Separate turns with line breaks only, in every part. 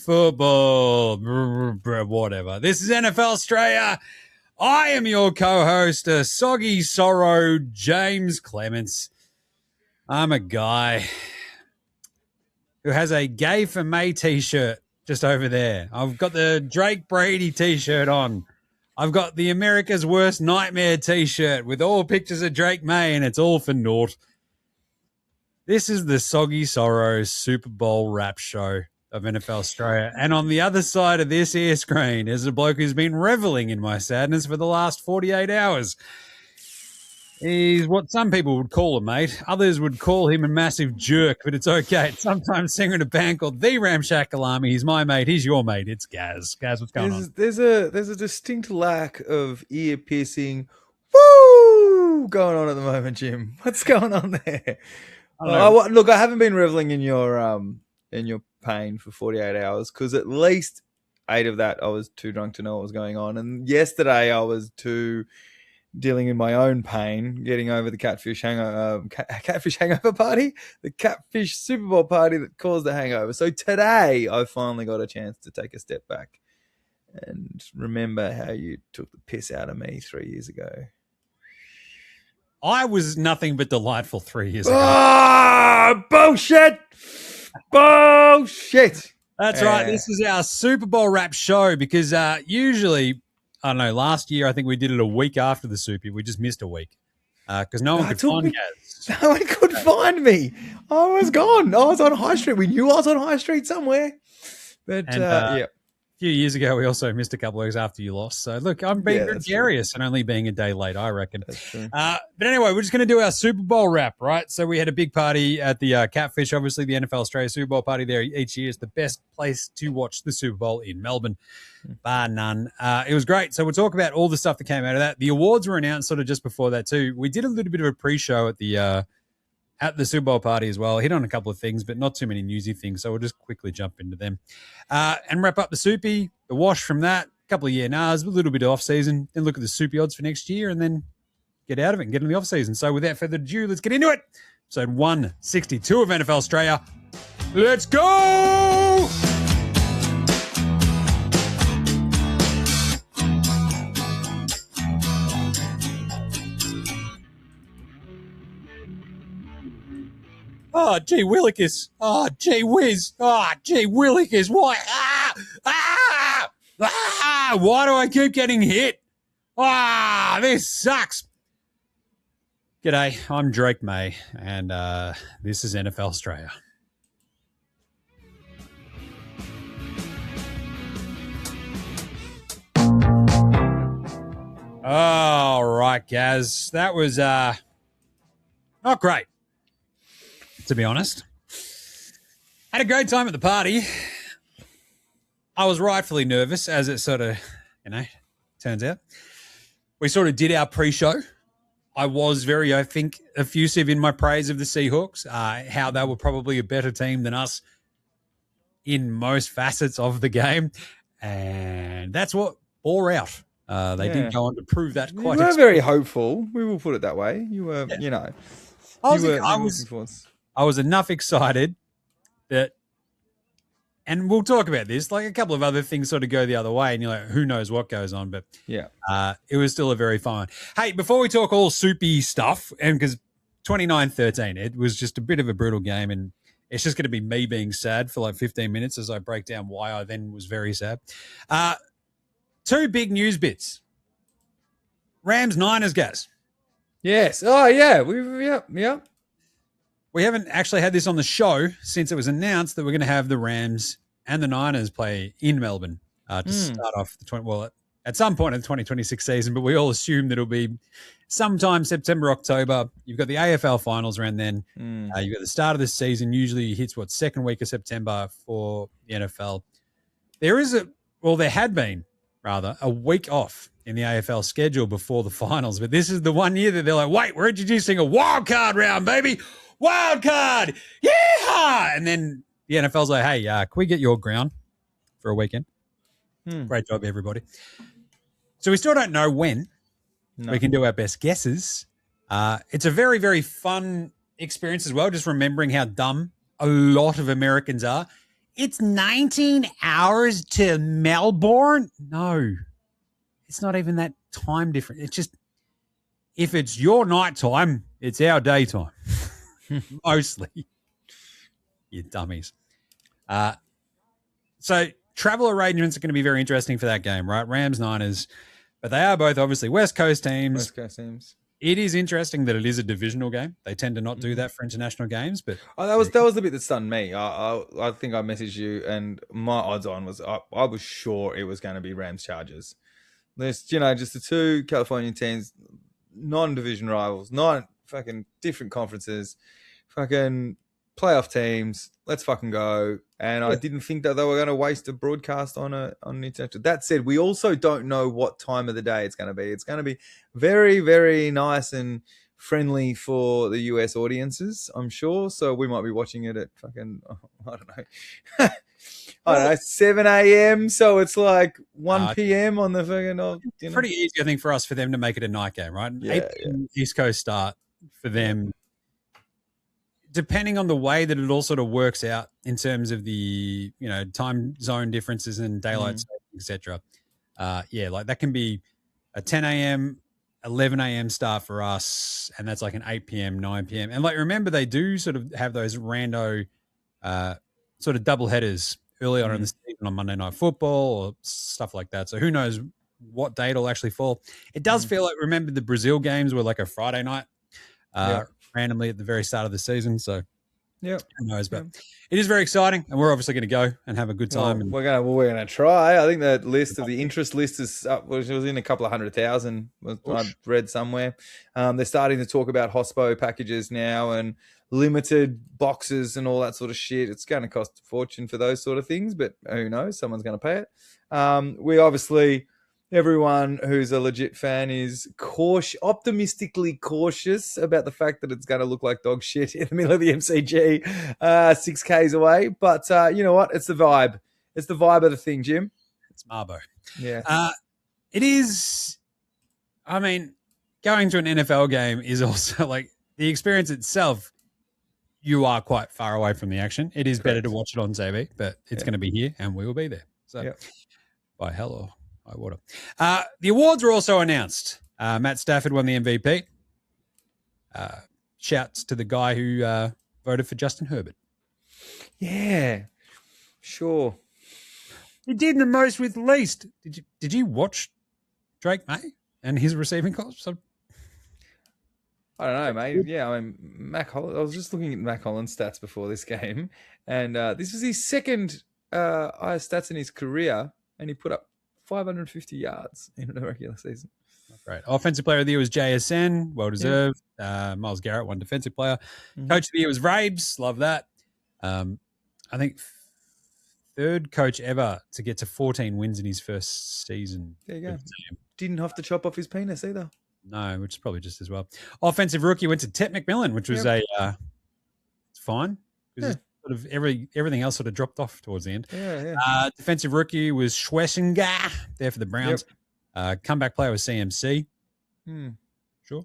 football. Whatever. This is NFL Straya. I am your co-host, a soggy sorrow, Jaymz Clements. I'm a guy who has a Gay for May t-shirt just over there. I've got the Drake Brady t-shirt on. I've got the America's Worst Nightmare t-shirt with all pictures of Drake Maye, and it's all for naught. This is the Soggy Sorrows Super Bowl rap show of NFL Straya. And on the other side of this air screen is a bloke who's been reveling in my sadness for the last 48 hours. He's what some people would call a mate. Others would call him a massive jerk, but it's okay. It's sometimes singer in a band called The Ramshackle Army. He's my mate. He's your mate. It's Gaz. Gaz, what's going on?
There's a distinct lack of ear piercing woo going on at the moment, Jim. What's going on there? Look, I haven't been reveling in your pain for 48 hours because at least 8 of that I was too drunk to know what was going on, and yesterday I was too dealing in my own pain, getting over the catfish hangover party, the catfish Super Bowl party that caused the hangover. So today I finally got a chance to take a step back and remember how you took the piss out of me 3 years ago.
I was nothing but delightful 3 years ago.
Ah, bullshit! Bullshit!
That's right. This is our Super Bowl wrap show because usually, I don't know, last year I think we did it a week after the Super. We just missed a week because no one could find Gaz.
No one could find me. I was gone. I was on High Street. We knew I was on High Street somewhere. But, yeah.
A few years ago, we also missed a couple of weeks after you lost. So, look, I'm being gregarious and only being a day late, I reckon.
That's true.
But anyway, we're just going to do our Super Bowl wrap, right? So we had a big party at the Catfish, obviously the NFL Straya Super Bowl party there each year. It's the best place to watch the Super Bowl in Melbourne, bar none. It was great. So we'll talk about all the stuff that came out of that. The awards were announced sort of just before that too. We did a little bit of a pre-show at the Super Bowl party as well. Hit on a couple of things, but not too many newsy things. So we'll just quickly jump into them and wrap up the Soupy, the wash from that, a couple of year nars, a little bit of off-season, then look at the Soupy odds for next year and then get out of it and get in the off-season. So without further ado, let's get into it. Episode 162 of NFL Straya. Let's go! Oh, gee willikers. Oh, gee whiz. Oh, gee willikers. Why? Why do I keep getting hit? This sucks. G'day, I'm Drake Maye, and this is NFL Straya. All right, Gaz. That was not great, to be honest. Had a great time at the party. I was rightfully nervous, as it sort of, turns out. We sort of did our pre-show. I was very, I think, effusive in my praise of the Seahawks, how they were probably a better team than us in most facets of the game. And that's what bore out. They did go on to prove that quite.
You were very hopeful. We will put it that way. You were,
I was enough excited that, and we'll talk about this, like a couple of other things sort of go the other way and you're like, who knows what goes on, but it was still a very fun one. Hey, before we talk all soupy stuff, and because 29-13, it was just a bit of a brutal game and it's just going to be me being sad for like 15 minutes as I break down why I then was very sad. 2 big news bits. Rams Niners, Gaz.
Yes. Oh, yeah.
We haven't actually had this on the show since it was announced that we're going to have the Rams and the Niners play in Melbourne to start off at some point in the 2026 season, but we all assume that it'll be sometime September, October. You've got the AFL finals around then. You've got the start of the season. Usually it hits, second week of September for the NFL. There had been a week off in the AFL schedule before the finals, but this is the one year that they're like, wait, we're introducing a wild card round, baby. Wild card. Yeah. And then the NFL's like, hey, can we get your ground for a weekend? Great job, everybody. So we still don't know when. No. We can do our best guesses. It's a very, very fun experience as well, just remembering how dumb a lot of Americans are. It's 19 hours to Melbourne? No, it's not even that time different. It's just, if it's your nighttime, it's our daytime. Mostly. You dummies. So travel arrangements are going to be very interesting for that game, right? Rams, Niners, but they are both obviously West Coast teams.
West Coast teams.
It is interesting that it is a divisional game. They tend to not do that for international games, but
that was the bit that stunned me. I think I messaged you, and my odds on was I was sure it was going to be Rams Chargers. There's just the two California teams, non-division rivals, not fucking different conferences, fucking playoff teams. Let's fucking go. And I didn't think that they were going to waste a broadcast on an international. That said, we also don't know what time of the day it's going to be. It's going to be very, very nice and friendly for the US audiences, I'm sure. So we might be watching it at fucking, I don't know. I don't know, 7 a.m. So it's like 1 p.m. on the fucking.
Pretty easy, I think, for us for them to make it a night game, right?
Yeah,
8 p.m. East Coast start for them. Depending on the way that it all sort of works out in terms of the time zone differences and daylight saving, etc. Like that can be a 10 a.m., 11 a.m. start for us, and that's like an 8 p.m., 9 p.m. And like remember, they do sort of have those rando sort of double headers early on in the season on Monday Night Football or stuff like that. So who knows what date it'll actually fall. It does feel like, remember the Brazil games were like a Friday night. Randomly at the very start of the season. So who knows, but it is very exciting, and we're obviously going to go and have a good time.
Well, we're gonna try. I think the list of the interest list is up. It was in a couple of 100,000. I read somewhere. They're starting to talk about hospo packages now and limited boxes and all that sort of shit. It's going to cost a fortune for those sort of things, but who knows? Someone's going to pay it. We obviously. Everyone who's a legit fan is optimistically cautious about the fact that it's going to look like dog shit in the middle of the MCG, 6Ks away. But you know what? It's the vibe. It's the vibe of the thing, Jim.
It's Marbo.
Yeah.
It is. I mean, going to an NFL game is also like the experience itself. You are quite far away from the action. It is better to watch it on TV, but it's going to be here, and we will be there. So, by hello. Water. The awards were also announced. Matt Stafford won the MVP. Shouts to the guy who voted for Justin Herbert.
Yeah, sure.
He did the most with least. Did you watch Drake Maye and his receiving calls?
I don't know, mate. Yeah, I mean, I was just looking at Mac Holland's stats before this game, and this was his second highest stats in his career, and he put up 550 yards in a regular season.
Great. Offensive player of the year was JSN. Well deserved. Myles Garrett won defensive player. Coach of the year was Rabes. Love that. I think third coach ever to get to 14 wins in his first season.
There you go. Didn't have to chop off his penis either.
No, which is probably just as well. Offensive rookie went to Tet McMillan, which was it's fine. Sort of everything else sort of dropped off towards the end. Defensive rookie was Schwessinger there for the Browns. Comeback player was CMC. Sure.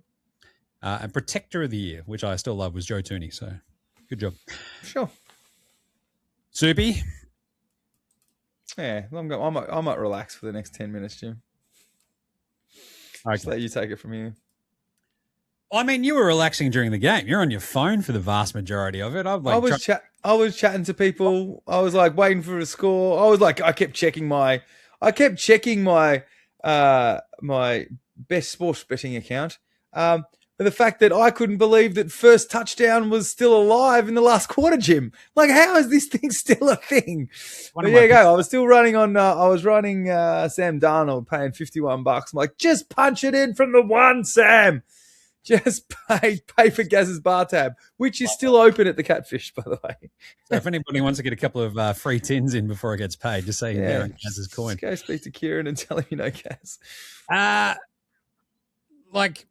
And protector of the year, which I still love, was Joe Tooney. So good job.
Sure.
Soupy.
Yeah, I might relax for the next 10 minutes, Jim.
Okay.
Just let you take it from here.
I mean, you were relaxing during the game. You're on your phone for the vast majority of it.
I was chatting to people. I was like waiting for a score. I kept checking my my best sports betting account. But the fact that I couldn't believe that first touchdown was still alive in the last quarter, Jim. Like, how is this thing still a thing? But there you go. I was still running on. I was running Sam Darnold, paying $51. I'm like, just punch it in from the one, Sam. Just pay for Gaz's bar tab, which is still open at the Catfish, by the way.
So if anybody wants to get a couple of free tins in before it gets paid, just say there on Gaz's coin.
Just go speak to Kieran and tell him you know Gaz.
Like,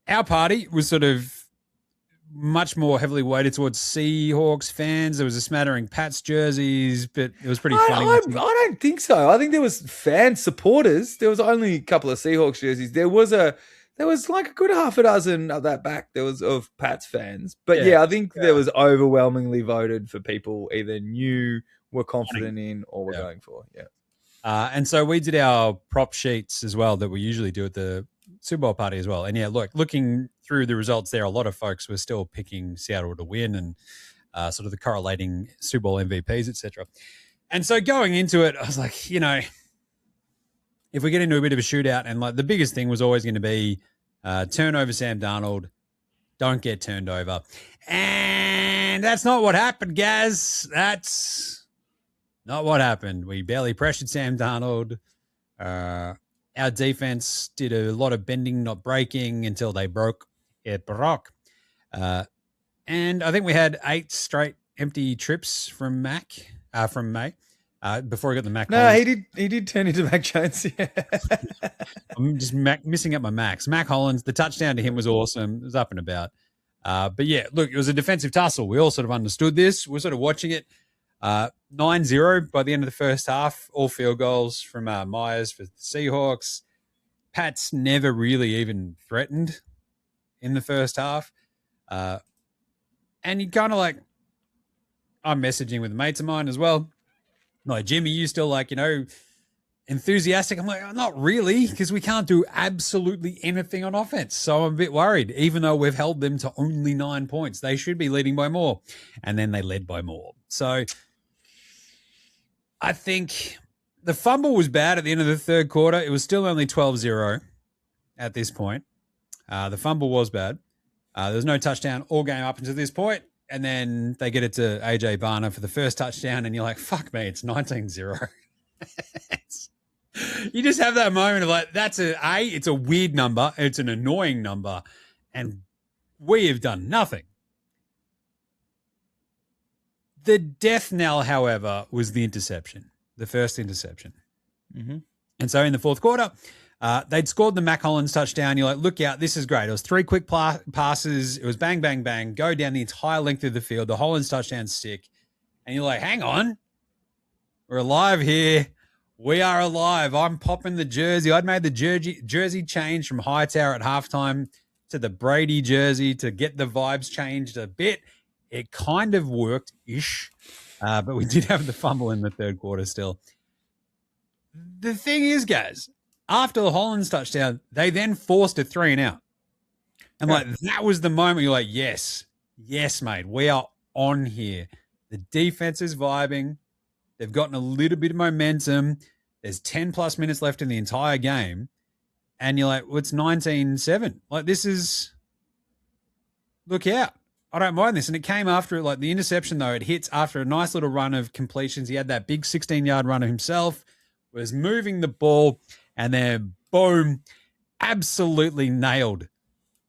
our party was sort of much more heavily weighted towards Seahawks fans. There was a smattering Pats jerseys, but it was pretty funny.
I don't think so. I think there was fan supporters. There was only a couple of Seahawks jerseys. There was a there was like a good half a dozen of that back. There was of Pats fans, but yeah, I think there was overwhelmingly voted for people either knew, were confident in, or were going for. Yeah.
And so we did our prop sheets as well that we usually do at the Super Bowl party as well. And yeah, look, looking through the results there, a lot of folks were still picking Seattle to win and sort of the correlating Super Bowl MVPs, etc. And so going into it, I was like, you know, if we get into a bit of a shootout, and like the biggest thing was always going to be turn over Sam Darnold, don't get turned over. And that's not what happened, Gaz. That's not what happened. We barely pressured Sam Darnold. Our defense did a lot of bending, not breaking until they broke. It broke. And I think we had 8 straight empty trips from Maye, before he got the Mac.
No, he did turn into Mac Jones. Yeah.
I'm just missing up my Macs. Mac Hollins, the touchdown to him was awesome. It was up and about. But yeah, look, it was a defensive tussle. We all sort of understood this. We're sort of watching it. 9-0 by the end of the first half, all field goals from Myers for the Seahawks. Pats never really even threatened in the first half. And you kind of like, I'm messaging with mates of mine as well. Like, Jimmy, you still like, you know, enthusiastic? I'm like, not really, because we can't do absolutely anything on offense. So I'm a bit worried, even though we've held them to only 9 points. They should be leading by more. And then they led by more. So I think the fumble was bad at the end of the third quarter. It was still only 12-0 at this point. The fumble was bad. There was no touchdown all game up until this point. And then they get it to AJ Byrne for the first touchdown. And you're like, fuck me, it's 19-0. You just have that moment of like, it's a weird number. It's an annoying number. And we have done nothing. The death knell, however, was the interception, the first interception.
Mm-hmm.
And so in the fourth quarter, they'd scored the Mac Hollins touchdown. You're like, look out, this is great. It was 3 quick passes. It was bang, bang, bang, go down the entire length of the field. The Hollins touchdown stick. And you're like, hang on. We're alive here. We are alive. I'm popping the jersey. I'd made the jersey change from Hightower at halftime to the Brady jersey to get the vibes changed a bit. It kind of worked-ish, but we did have the fumble in the third quarter still. The thing is, guys, after the Hollins touchdown, they then forced a 3 and out. And like that was the moment you're like, yes, mate, we are on here. The defense is vibing. They've gotten a little bit of momentum. There's 10 plus minutes left in the entire game. And you're like, well, it's 19-7. Like this is, look out. I don't mind this. And it came after like the interception, though. It hits after a nice little run of completions. He had that big 16-yard run of himself, was moving the ball, and then boom, absolutely nailed.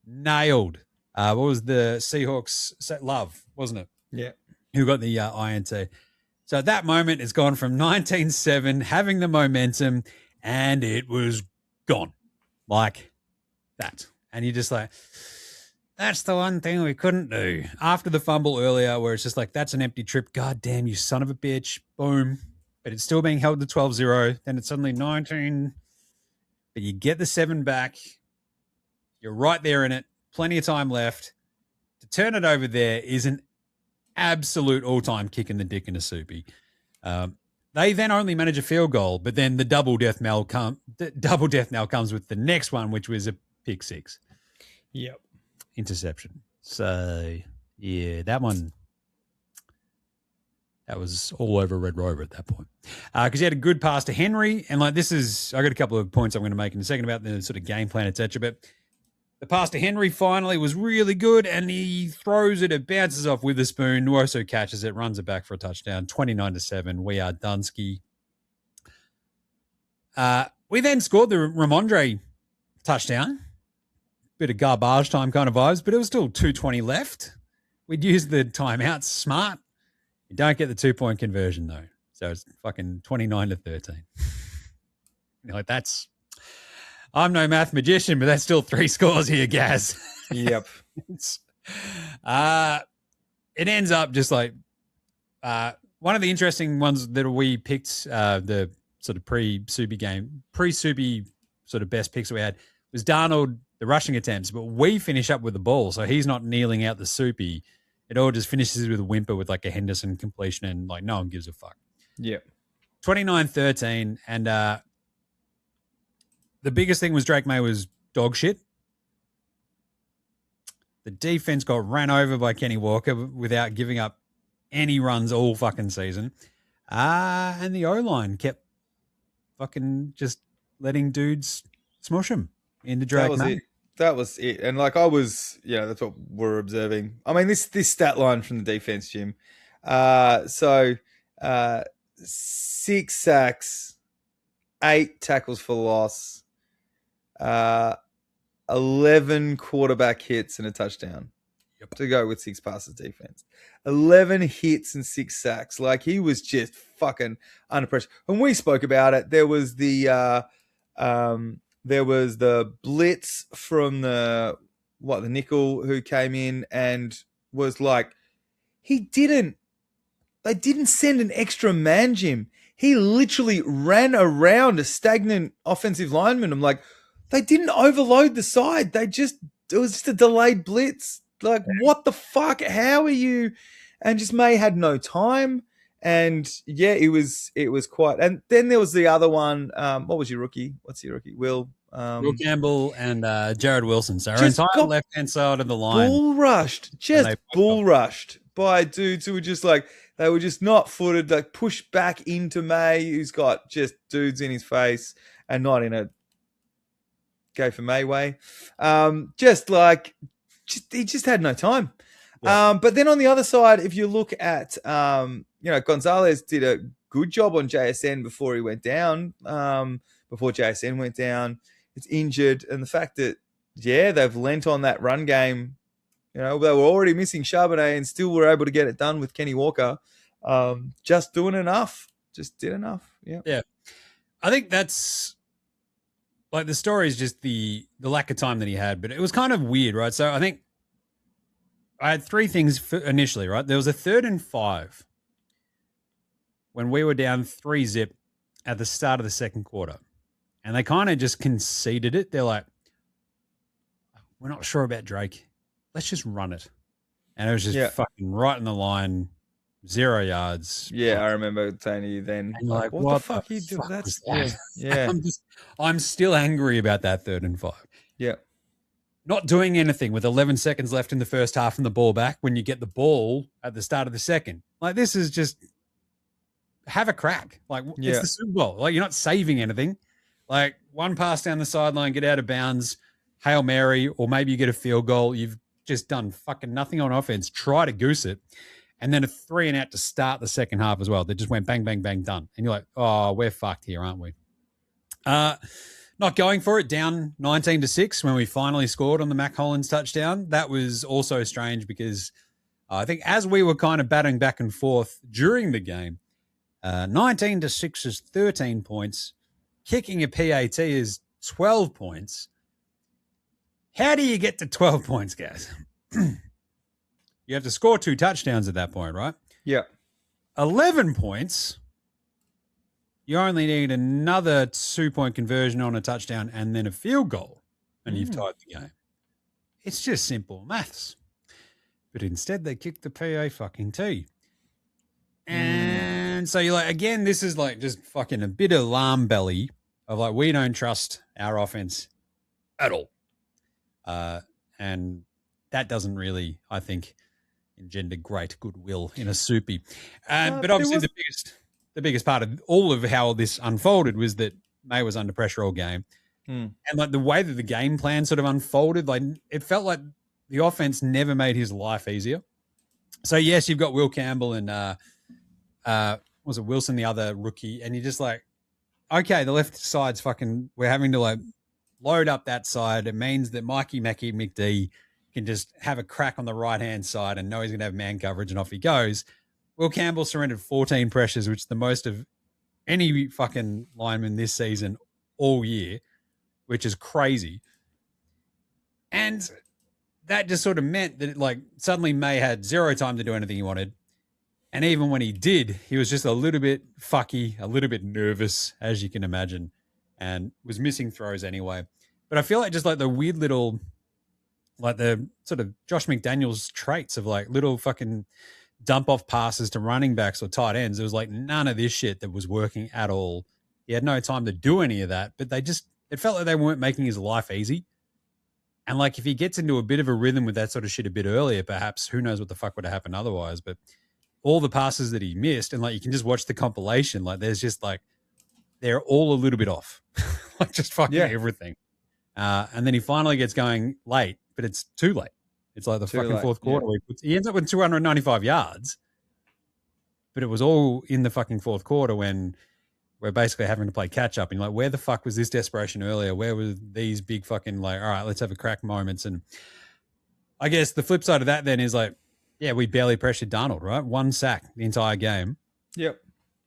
What was the Seahawks? Love, wasn't it?
Yeah.
Who got the INT. So at that moment, it's gone from 19-7, having the momentum, and it was gone like that. And you're just like, that's the one thing we couldn't do. After the fumble earlier, where it's just like, that's an empty trip. God damn, you son of a bitch. Boom. But it's still being held to 12-0. Then it's suddenly 19. But you get the 7 back. You're right there in it. Plenty of time left. To turn it over there is an absolute all-time kick in the dick in a soupy. They then only manage a field goal, but then the double death knell comes with the next one, which was a pick 6.
Yep.
Interception. So, yeah, that one, that was all over Red Rover at that point. Because he had a good pass to Henry. And like this is, I got a couple of points I'm going to make in a second about the sort of game plan, etc. But the pass to Henry finally was really good. And he throws it. It bounces off Witherspoon. Nwosu catches it, runs it back for a touchdown. 29-7. We are Dunsky. We then scored the Ramondre touchdown. Bit of garbage time kind of vibes, but it was still 2:20 left. We'd used the timeouts smart. You don't get the 2-point conversion, though. So it's fucking 29-13. You're like, I'm no math magician, but that's still 3 scores here, Gaz.
Yep.
It ends up just like one of the interesting ones that we picked, the sort of pre-Subi sort of best picks we had was Darnold the rushing attempts, but we finish up with the ball. So he's not kneeling out the soupy. It all just finishes with a whimper with like a Henderson completion and like no one gives a fuck.
Yeah.
29-13. And the biggest thing was Drake Maye was dog shit. The defense got ran over by Kenny Walker without giving up any runs all fucking season. And the O-line kept fucking just letting dudes smush him into Drake Maye.
That was it. And like I was, that's what we're observing. I mean, this stat line from the defense, Jim. 6 sacks, 8 tackles for loss, 11 quarterback hits and a touchdown to go with 6 passes defense. 11 hits and 6 sacks. Like he was just fucking under pressure. When we spoke about it, there was the blitz from the nickel who came in and was like, they didn't send an extra man, Jim. He literally ran around a stagnant offensive lineman. I'm like, they didn't overload the side. It was just a delayed blitz. Like, what the fuck? How are you? And just May had no time. And yeah, it was quite. And then there was the other one. What was your rookie? What's your rookie? Will
Campbell and Jared Wilson. So our entire left-hand side of the line.
Bull rushed by dudes who were just like, they were just not footed, like pushed back into May, who's got just dudes in his face and not in a go for May way. He just had no time. Yeah. But then on the other side, if you look at, Gonzalez did a good job on JSN before he went down, before JSN went down. It's injured. And the fact that, they've lent on that run game. They were already missing Charbonnet and still were able to get it done with Kenny Walker. Just doing enough. Just did enough. Yeah.
Yeah. I think that's like the story is just the lack of time that he had, but it was kind of weird, right? So I think I had 3 things initially, right? There was a 3rd and 5 when we were down 3-0 at the start of the second quarter. And they kind of just conceded it. They're like, we're not sure about Drake. Let's just run it. And it was just fucking right in the line, 0 yards.
Yeah, I remember saying to you then,
and like, what the fuck are you doing? That's that? Yeah. I'm still angry about that 3rd and 5.
Yeah.
Not doing anything with 11 seconds left in the first half and the ball back when you get the ball at the start of the second. Like, this is just have a crack. Like, it's the Super Bowl. Like, you're not saving anything. Like, one pass down the sideline, get out of bounds, Hail Mary, or maybe you get a field goal. You've just done fucking nothing on offense. Try to goose it. And then a 3 and out to start the second half as well. They just went bang, bang, bang, done. And you're like, oh, we're fucked here, aren't we? Not going for it, down 19-6 when we finally scored on the Mac Hollins touchdown. That was also strange because I think as we were kind of batting back and forth during the game, 19-6 is 13 points. Kicking a PAT is 12 points. How do you get to 12 points, guys? You have to score 2 touchdowns at that point, right?
Yeah.
11 points. You only need another 2-point conversion on a touchdown and then a field goal, and you've tied the game. It's just simple maths. But instead, they kicked the PA fucking T. And so you're like, again, this is like just fucking a bit of alarm belly of like, we don't trust our offense at all. And that doesn't really, I think, engender great goodwill in a soupy. But obviously the biggest part of all of how this unfolded was that May was under pressure all game. And like the way that the game plan sort of unfolded, like it felt like the offense never made his life easier. So yes, you've got Will Campbell and was it Wilson, the other rookie, and you're just like, okay, the left side's fucking, we're having to like load up that side. It means that Mikey Mackey McD can just have a crack on the right-hand side and know he's going to have man coverage, and off he goes. Will Campbell surrendered 14 pressures, which is the most of any fucking lineman this season all year, which is crazy. And that just sort of meant that like suddenly May had 0 time to do anything he wanted. And even when he did, he was just a little bit fucky, a little bit nervous, as you can imagine, and was missing throws anyway. But I feel like just like the weird little, like the sort of Josh McDaniels traits of like little fucking dump off passes to running backs or tight ends. There was like none of this shit that was working at all. He had no time to do any of that, but it felt like they weren't making his life easy. And like if he gets into a bit of a rhythm with that sort of shit a bit earlier, perhaps who knows what the fuck would have happened otherwise. But all the passes that he missed, and like you can just watch the compilation, like there's just like they're all a little bit off, like just fucking everything. And then he finally gets going late, but it's too late. It's like the fucking fourth quarter. Yeah. He ends up with 295 yards, but it was all in the fucking fourth quarter when we're basically having to play catch up. And like, where the fuck was this desperation earlier? Where were these big fucking like, all right, let's have a crack moments? And I guess the flip side of that then is like, yeah, we barely pressured Darnold, right? 1 sack the entire game.
Yep.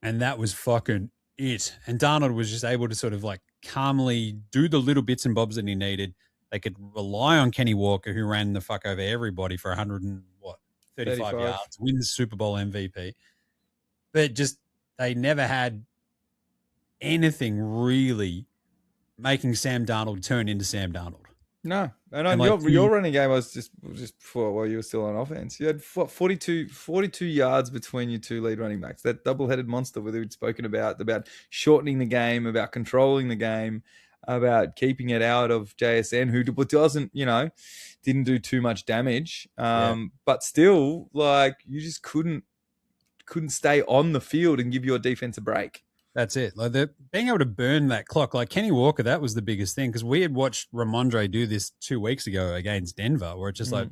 And that was fucking it. And Darnold was just able to sort of like calmly do the little bits and bobs that he needed. They could rely on Kenny Walker, who ran the fuck over everybody for 35 yards, wins Super Bowl MVP. But just they never had anything really making Sam Darnold turn into Sam Darnold.
No, and your running game was just before while you were still on offense. You had 42 yards between your two lead running backs. That double-headed monster where we'd spoken about shortening the game, about controlling the game, about keeping it out of JSN, who doesn't, didn't do too much damage. But still, like you just couldn't stay on the field and give your defense a break.
That's it. Like being able to burn that clock, like Kenny Walker, that was the biggest thing because we had watched Ramondre do this 2 weeks ago against Denver, where it's just like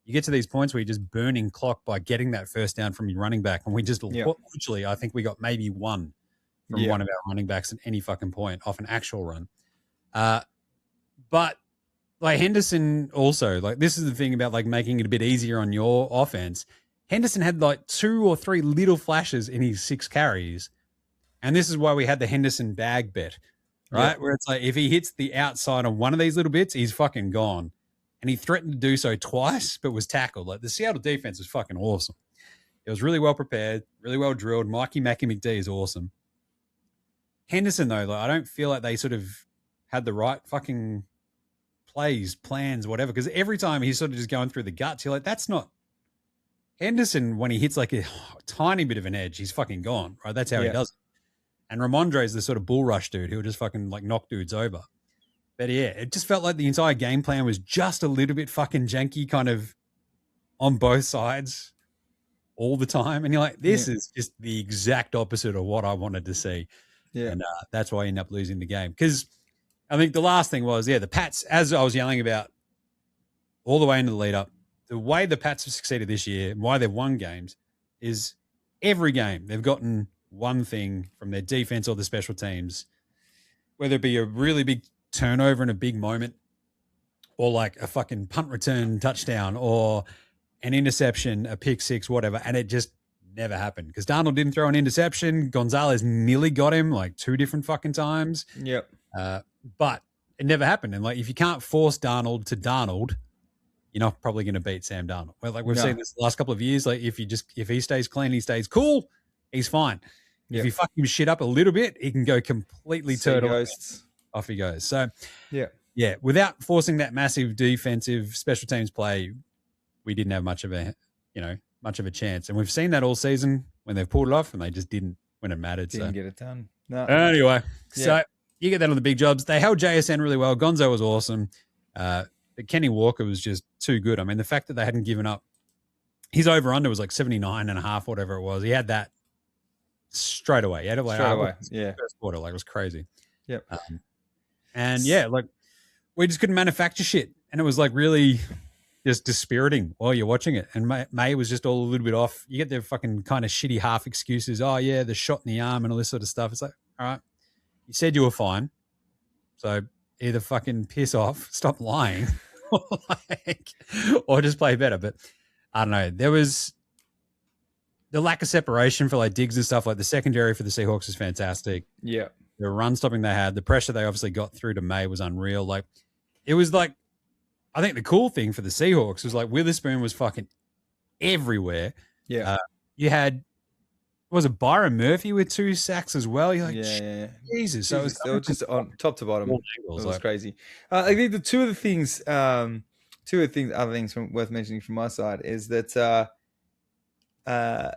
you get to these points where you're just burning clock by getting that first down from your running back, and we just literally, I think we got maybe one from one of our running backs at any fucking point off an actual run. But like Henderson also, like this is the thing about like making it a bit easier on your offense. Henderson had like 2 or 3 little flashes in his 6 carries. And this is why we had the Henderson bag bet, right? Yeah. Where it's like if he hits the outside on one of these little bits, he's fucking gone. And he threatened to do so twice, but was tackled. Like the Seattle defense was fucking awesome. It was really well prepared, really well drilled. Mikey Mackey McD is awesome. Henderson, though, like, I don't feel like they sort of had the right fucking plays, plans, whatever. Because every time he's sort of just going through the guts, you're like, that's not Henderson. When he hits like a tiny bit of an edge, he's fucking gone, right? That's how he does it. And Ramondre is the sort of bull rush dude who will just fucking like knock dudes over. But yeah, it just felt like the entire game plan was just a little bit fucking janky, kind of on both sides all the time. And you're like, this is just the exact opposite of what I wanted to see. Yeah. And that's why I ended up losing the game. Because I think the last thing was, the Pats, as I was yelling about all the way into the lead up, the way the Pats have succeeded this year, why they've won games, is every game they've gotten one thing from their defense or the special teams, whether it be a really big turnover in a big moment or like a fucking punt return touchdown or an interception, a pick six, whatever. And it just never happened because Darnold didn't throw an interception. Gonzalez nearly got him like 2 different fucking times.
Yep.
But it never happened. And like, if you can't force Darnold to Darnold, you're not probably going to beat Sam Darnold. Well, like we've seen this the last couple of years, like if he stays clean, he stays cool, he's fine. Yep. If you fuck him shit up a little bit, he can go completely turtle. Off he goes. So, without forcing that massive defensive special teams play, we didn't have much of a chance. And we've seen that all season when they've pulled it off, and they just didn't when it mattered.
Didn't get it done. No.
Anyway, so you get that on the big jobs. They held JSN really well. Gonzo was awesome. But Kenny Walker was just too good. I mean, the fact that they hadn't given up, his over-under was like 79.5, whatever it was. He had that straight away. He had it like first quarter, like it was crazy.
Yep.
Like we just couldn't manufacture shit, and it was like really just dispiriting while you're watching it. And May was just all a little bit off. You get their fucking kind of shitty half excuses. Oh yeah, the shot in the arm and all this sort of stuff. It's like, all right, you said you were fine, so either fucking piss off, stop lying, or just play better. But I don't know. There was the lack of separation for like Diggs and stuff. Like the secondary for the Seahawks is fantastic.
Yeah.
The run stopping they had, the pressure they obviously got through to May was unreal. Like it was like, I think the cool thing for the Seahawks was like Witherspoon was fucking everywhere.
Yeah.
You had Was it Byron Murphy with 2 sacks as well? You're like,
Yeah.
Jesus. So it was
They were just on top to bottom.
all
It
angles.
was
Like,
crazy. I think the two of the things, other things worth mentioning from my side is that I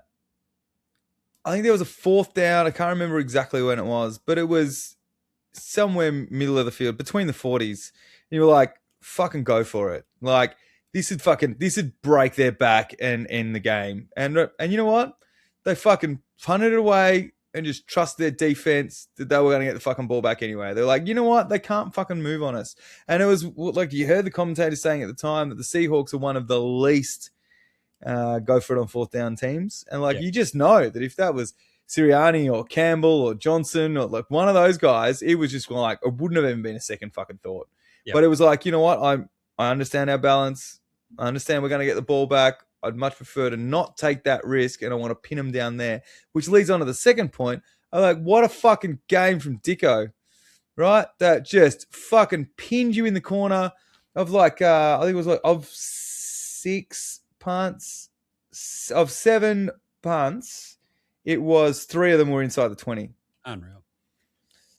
think there was a 4th down. I can't remember exactly when it was, but it was somewhere middle of the field between the 40s. You were like, fucking go for it. Like, this would break their back and end the game. And you know what? They fucking punted it away and just trust their defense that they were going to get the fucking ball back anyway. They're like, you know what? They can't fucking move on us. And it was like you heard the commentators saying at the time that the Seahawks are one of the least go for it on 4th down teams. And like, you just know that if that was Sirianni or Campbell or Johnson or like one of those guys, it was just like, it wouldn't have even been a second fucking thought. Yep. But it was like, you know what? I understand our balance. I understand we're going to get the ball back. I'd much prefer to not take that risk, and I want to pin them down there, which leads on to the second point. I'm like, what a fucking game from Dicko, right? That just fucking pinned you in the corner of like, I think it was like of 6 punts, of 7 punts, it was 3 of them were inside the 20.
Unreal.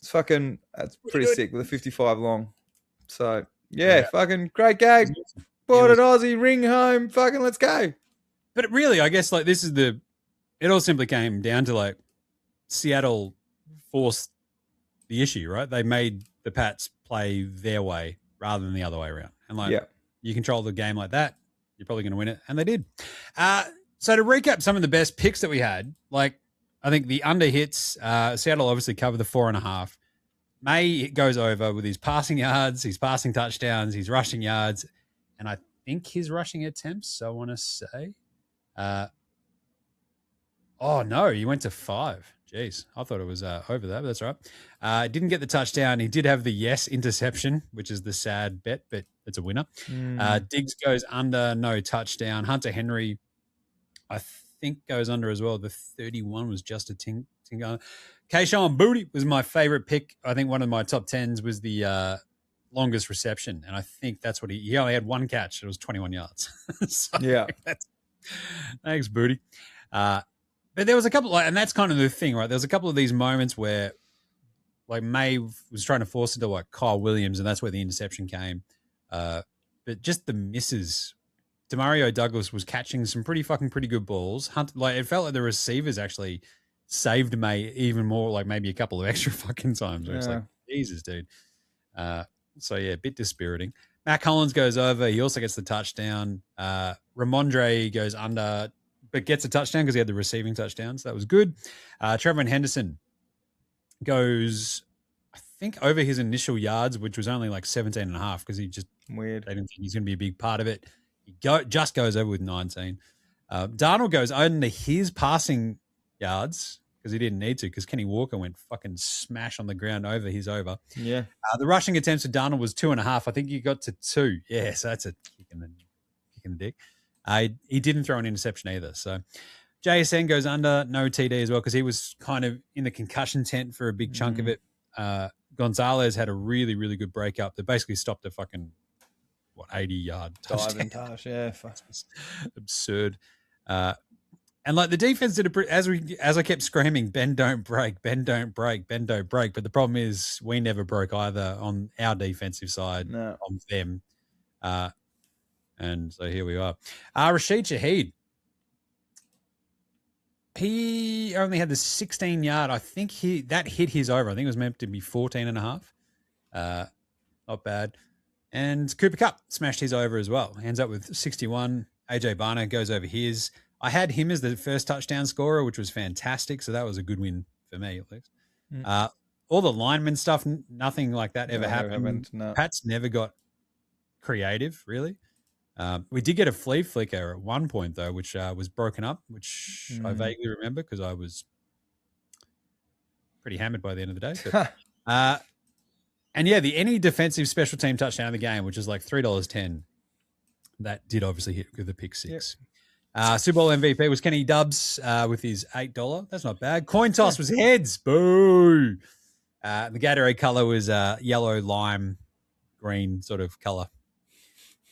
That's pretty sick with a 55 long. So, yeah. Fucking great game. Bought an Aussie, ring home, fucking let's go.
But really, I guess like this is it all simply came down to like Seattle forced the issue, right? They made the Pats play their way rather than the other way around. And like, you control the game like that, you're probably going to win it. And they did. So to recap some of the best picks that we had, like I think the under hits, Seattle obviously covered the 4.5. May goes over with his passing yards, his passing touchdowns, his rushing yards, and I think his rushing attempts, I want to say. Oh, no, he went to 5. Jeez, I thought it was over that, but that's all right. Didn't get the touchdown. He did have the yes interception, which is the sad bet, but it's a winner. Diggs goes under, no touchdown. Hunter Henry, I think, goes under as well. The 31 was just a ting. Keyshawn Booty was my favorite pick. I think one of my top 10s was the longest reception, and I think that's what he only had 1 catch. It was 21 yards. So thanks, Booty. But there was a couple, and that's kind of the thing, right? There was a couple of these moments where, like, May was trying to force it to like Kyle Williams, and that's where the interception came. But just the misses. Demario Douglas was catching some pretty good balls. It felt like the receivers actually saved May even more, like maybe a couple of extra fucking times. Where it's like, Jesus, dude. So yeah, a bit dispiriting. Matt Collins goes over. He also gets the touchdown. Ramondre goes under, but gets a touchdown because he had the receiving touchdown. So that was good. Trevor Henderson goes, I think, over his initial yards, which was only like 17.5 because he just weird. They didn't think he's going to be a big part of it. He just goes over with 19. Darnold goes under his passing yards because he didn't need to because Kenny Walker went fucking smash on the ground over his over.
Yeah.
The rushing attempts for Darnold was 2.5. I think he got to 2. Yeah, so that's a kick in the dick. He didn't throw an interception either. So JSN goes under, no TD as well because he was kind of in the concussion tent for a big chunk of it. Gonzalez had a really, really good breakup that basically stopped a fucking 80-yard touchdown.
Touch, yeah,
absurd. And like the defense did as I kept screaming, Ben don't break, Ben don't break, Ben don't break. But the problem is we never broke either on our defensive side on them. And so here we are. Rashid Shaheed. He only had the 16-yard. I think that hit his over. I think it was meant to be 14.5. Not bad. And Cooper Kupp smashed his over as well. Ends up with 61. AJ Barner goes over his. I had him as the first touchdown scorer, which was fantastic. So that was a good win for me, at least. All the lineman stuff, nothing like that ever happened.
No.
Pats never got creative, really. We did get a flea flicker at one point, though, which was broken up, which I vaguely remember because I was pretty hammered by the end of the day. But, and yeah, any defensive special team touchdown of the game, which is like $3.10, that did obviously hit with a pick 6. Super Bowl MVP was Kenny Dubbs with his $8. That's not bad. Coin toss was heads. Boo. The Gatorade color was yellow, lime, green sort of color.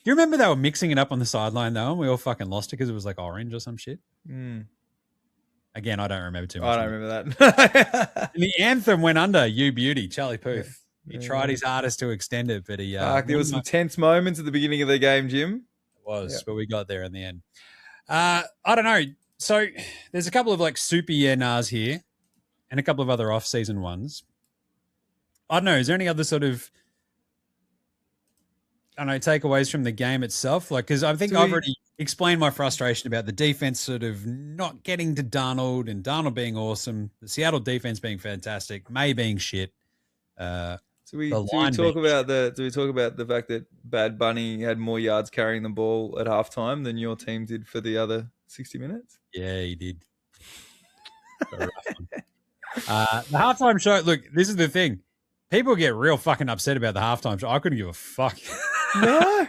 Do you remember they were mixing it up on the sideline though, and we all fucking lost it because it was like orange or some shit? Again, I don't remember too much.
I don't remember that.
And the anthem went under You Beauty, Charlie Puth. He tried his hardest to extend it, but he...
there were some tense moments at the beginning of the game, Jim.
It was, but we got there in the end. I don't know. So there's a couple of like super NRs here and a couple of other off-season ones. I don't know. Is there any other sort of, I don't know, takeaways from the game itself? Like, because I think I've already explained my frustration about the defense sort of not getting to Darnold and Darnold being awesome, the Seattle defense being fantastic, Maye being shit.
Do we talk about the fact that Bad Bunny had more yards carrying the ball at halftime than your team did for the other 60 minutes?
Yeah, he did. The halftime show. Look, this is the thing. People get real fucking upset about the halftime show. I couldn't give a fuck.
No.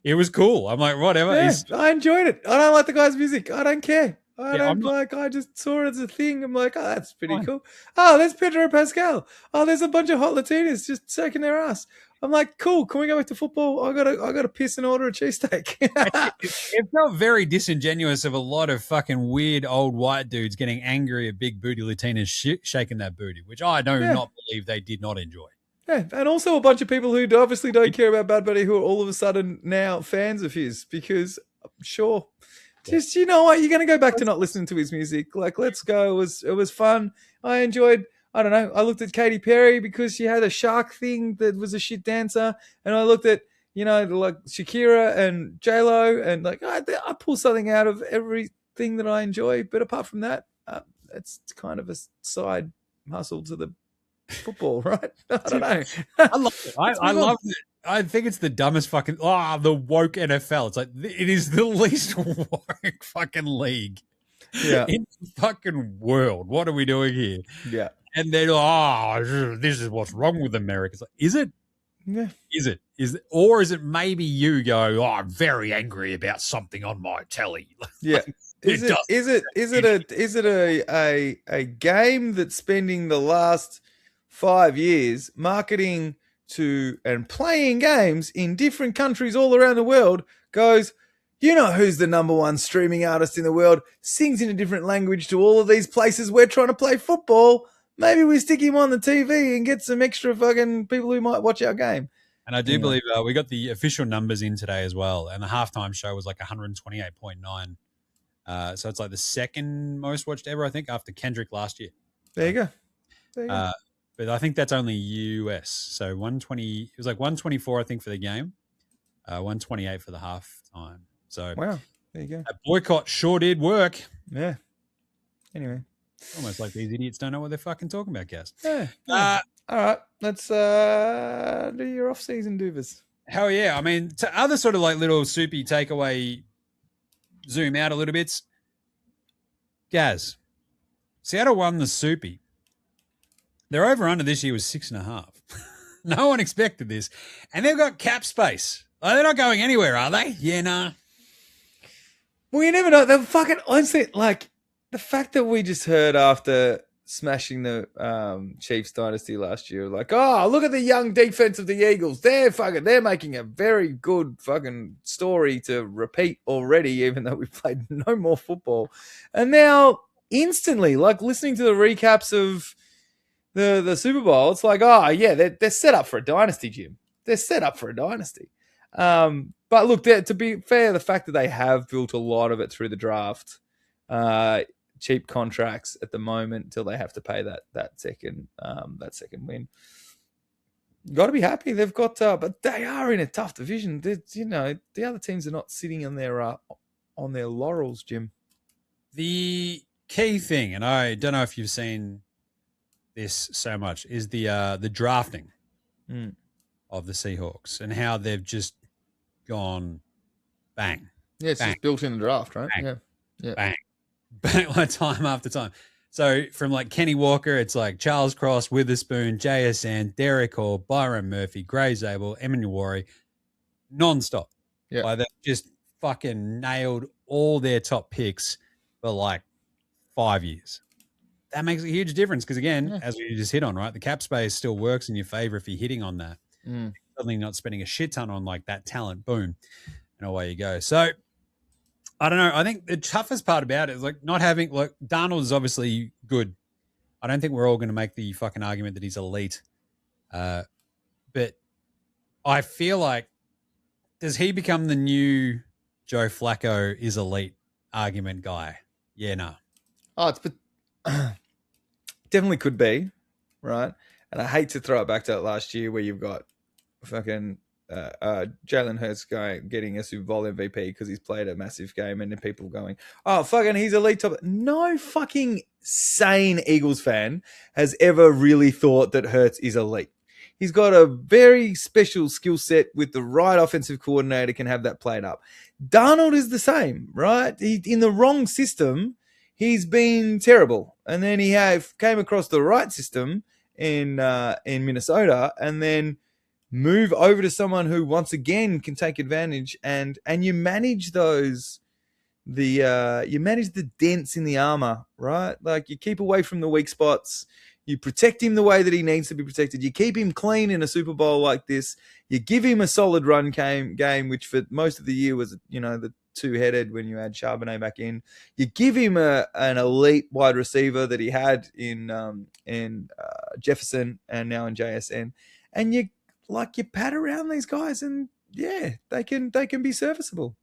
It was cool. I'm like, whatever.
Yeah, I enjoyed it. I don't like the guy's music. I don't care. I just saw it as a thing. I'm like, oh, that's pretty cool. Oh, there's Pedro Pascal. Oh, there's a bunch of hot Latinas just shaking their ass. I'm like, cool. Can we go back to football? I gotta piss and order a cheesesteak.
It felt very disingenuous of a lot of fucking weird old white dudes getting angry at big booty Latinas shaking that booty, which I do not believe they did not enjoy.
Yeah, and also a bunch of people who obviously don't care about Bad Bunny who are all of a sudden now fans of his because, sure. Just, you know what, you're going to go back to not listening to his music. Like, let's go. It was fun. I enjoyed, I don't know, I looked at Katy Perry because she had a shark thing that was a shit dancer. And I looked at, you know, like Shakira and J-Lo and like, I pull something out of everything that I enjoy. But apart from that, it's kind of a side hustle to the football, right? I don't know.
I love it. I love it. I think it's the dumbest fucking the woke NFL. It's like it is the least woke fucking league in the fucking world. What are we doing here?
Yeah.
And then this is what's wrong with America. It's like, is it?
Yeah.
Is it? Or is it maybe you go, I'm very angry about something on my telly?
Yeah. Is it a game that's spending the last 5 years marketing to and playing games in different countries all around the world goes, you know who's the number one streaming artist in the world, sings in a different language to all of these places we're trying to play football. Maybe we stick him on the TV and get some extra fucking people who might watch our game.
And I do believe we got the official numbers in today as well. And the halftime show was like 128.9. So it's like the second most watched ever, I think, after Kendrick last year.
There you go.
But I think that's only US. So 120, it was like 124, I think, for the game, 128 for the halftime. So
wow, there you go.
A boycott sure did work.
Yeah. Anyway,
almost like these idiots don't know what they're fucking talking about, Gaz.
Yeah. All right, let's do your off-season doovers.
Hell yeah! I mean, to other sort of like little soupy takeaway, zoom out a little bit. Gaz, Seattle won the soupy. Their over-under this year was 6.5. No one expected this. And they've got cap space. Oh, they're not going anywhere, are they? Yeah, nah.
Well, you never know. They're fucking, honestly, like, the fact that we just heard after smashing the Chiefs dynasty last year, like, oh, look at the young defense of the Eagles. They're making a very good fucking story to repeat already, even though we've played no more football. And now, instantly, like, listening to the recaps of the Super Bowl, it's like, oh yeah, they're set up for a dynasty, Jim. They're set up for a dynasty. But look, to be fair, the fact that they have built a lot of it through the draft, cheap contracts at the moment until they have to pay that second win. Got to be happy. They've got, but they are in a tough division. You know, the other teams are not sitting on their laurels, Jim.
The key thing, and I don't know if you've seen this so much, is the drafting of the Seahawks and how they've just gone bang.
Yeah, it's just built in the draft, right?
Bang,
yeah.
Bang, like time after time. So from like Kenny Walker, it's like Charles Cross, Witherspoon, JSN, Derek Hall, Byron Murphy, Gray Zabel, Emanuwari, nonstop.
Yeah.
Like they've just fucking nailed all their top picks for like 5 years. That makes a huge difference because, again, as we just hit on, right, the cap space still works in your favor if you're hitting on that. Suddenly not spending a shit ton on like that talent, boom, and away you go. So I don't know. I think the toughest part about it is like not having like Darnold is obviously good. I don't think we're all going to make the fucking argument that he's elite. But I feel like, does he become the new Joe Flacco is elite argument guy? Yeah, no.
Oh, it's definitely could be, right? And I hate to throw it back to that last year where you've got fucking Jalen Hurts getting a Super Bowl MVP because he's played a massive game, and then people going, "Oh, fucking, he's elite top." No fucking sane Eagles fan has ever really thought that Hurts is elite. He's got a very special skill set with the right offensive coordinator can have that played up. Darnold is the same, right? In the wrong system, he's been terrible, and then he came across the right system in Minnesota, and then move over to someone who once again can take advantage, and you manage you manage the dents in the armor, right? Like you keep away from the weak spots. You protect him the way that he needs to be protected. You keep him clean in a Super Bowl like this. You give him a solid run game, which for most of the year was, the two-headed when you add Charbonnet back in. You give him an elite wide receiver that he had in Jefferson and now in JSN, and you pat around these guys, and yeah, they can be serviceable.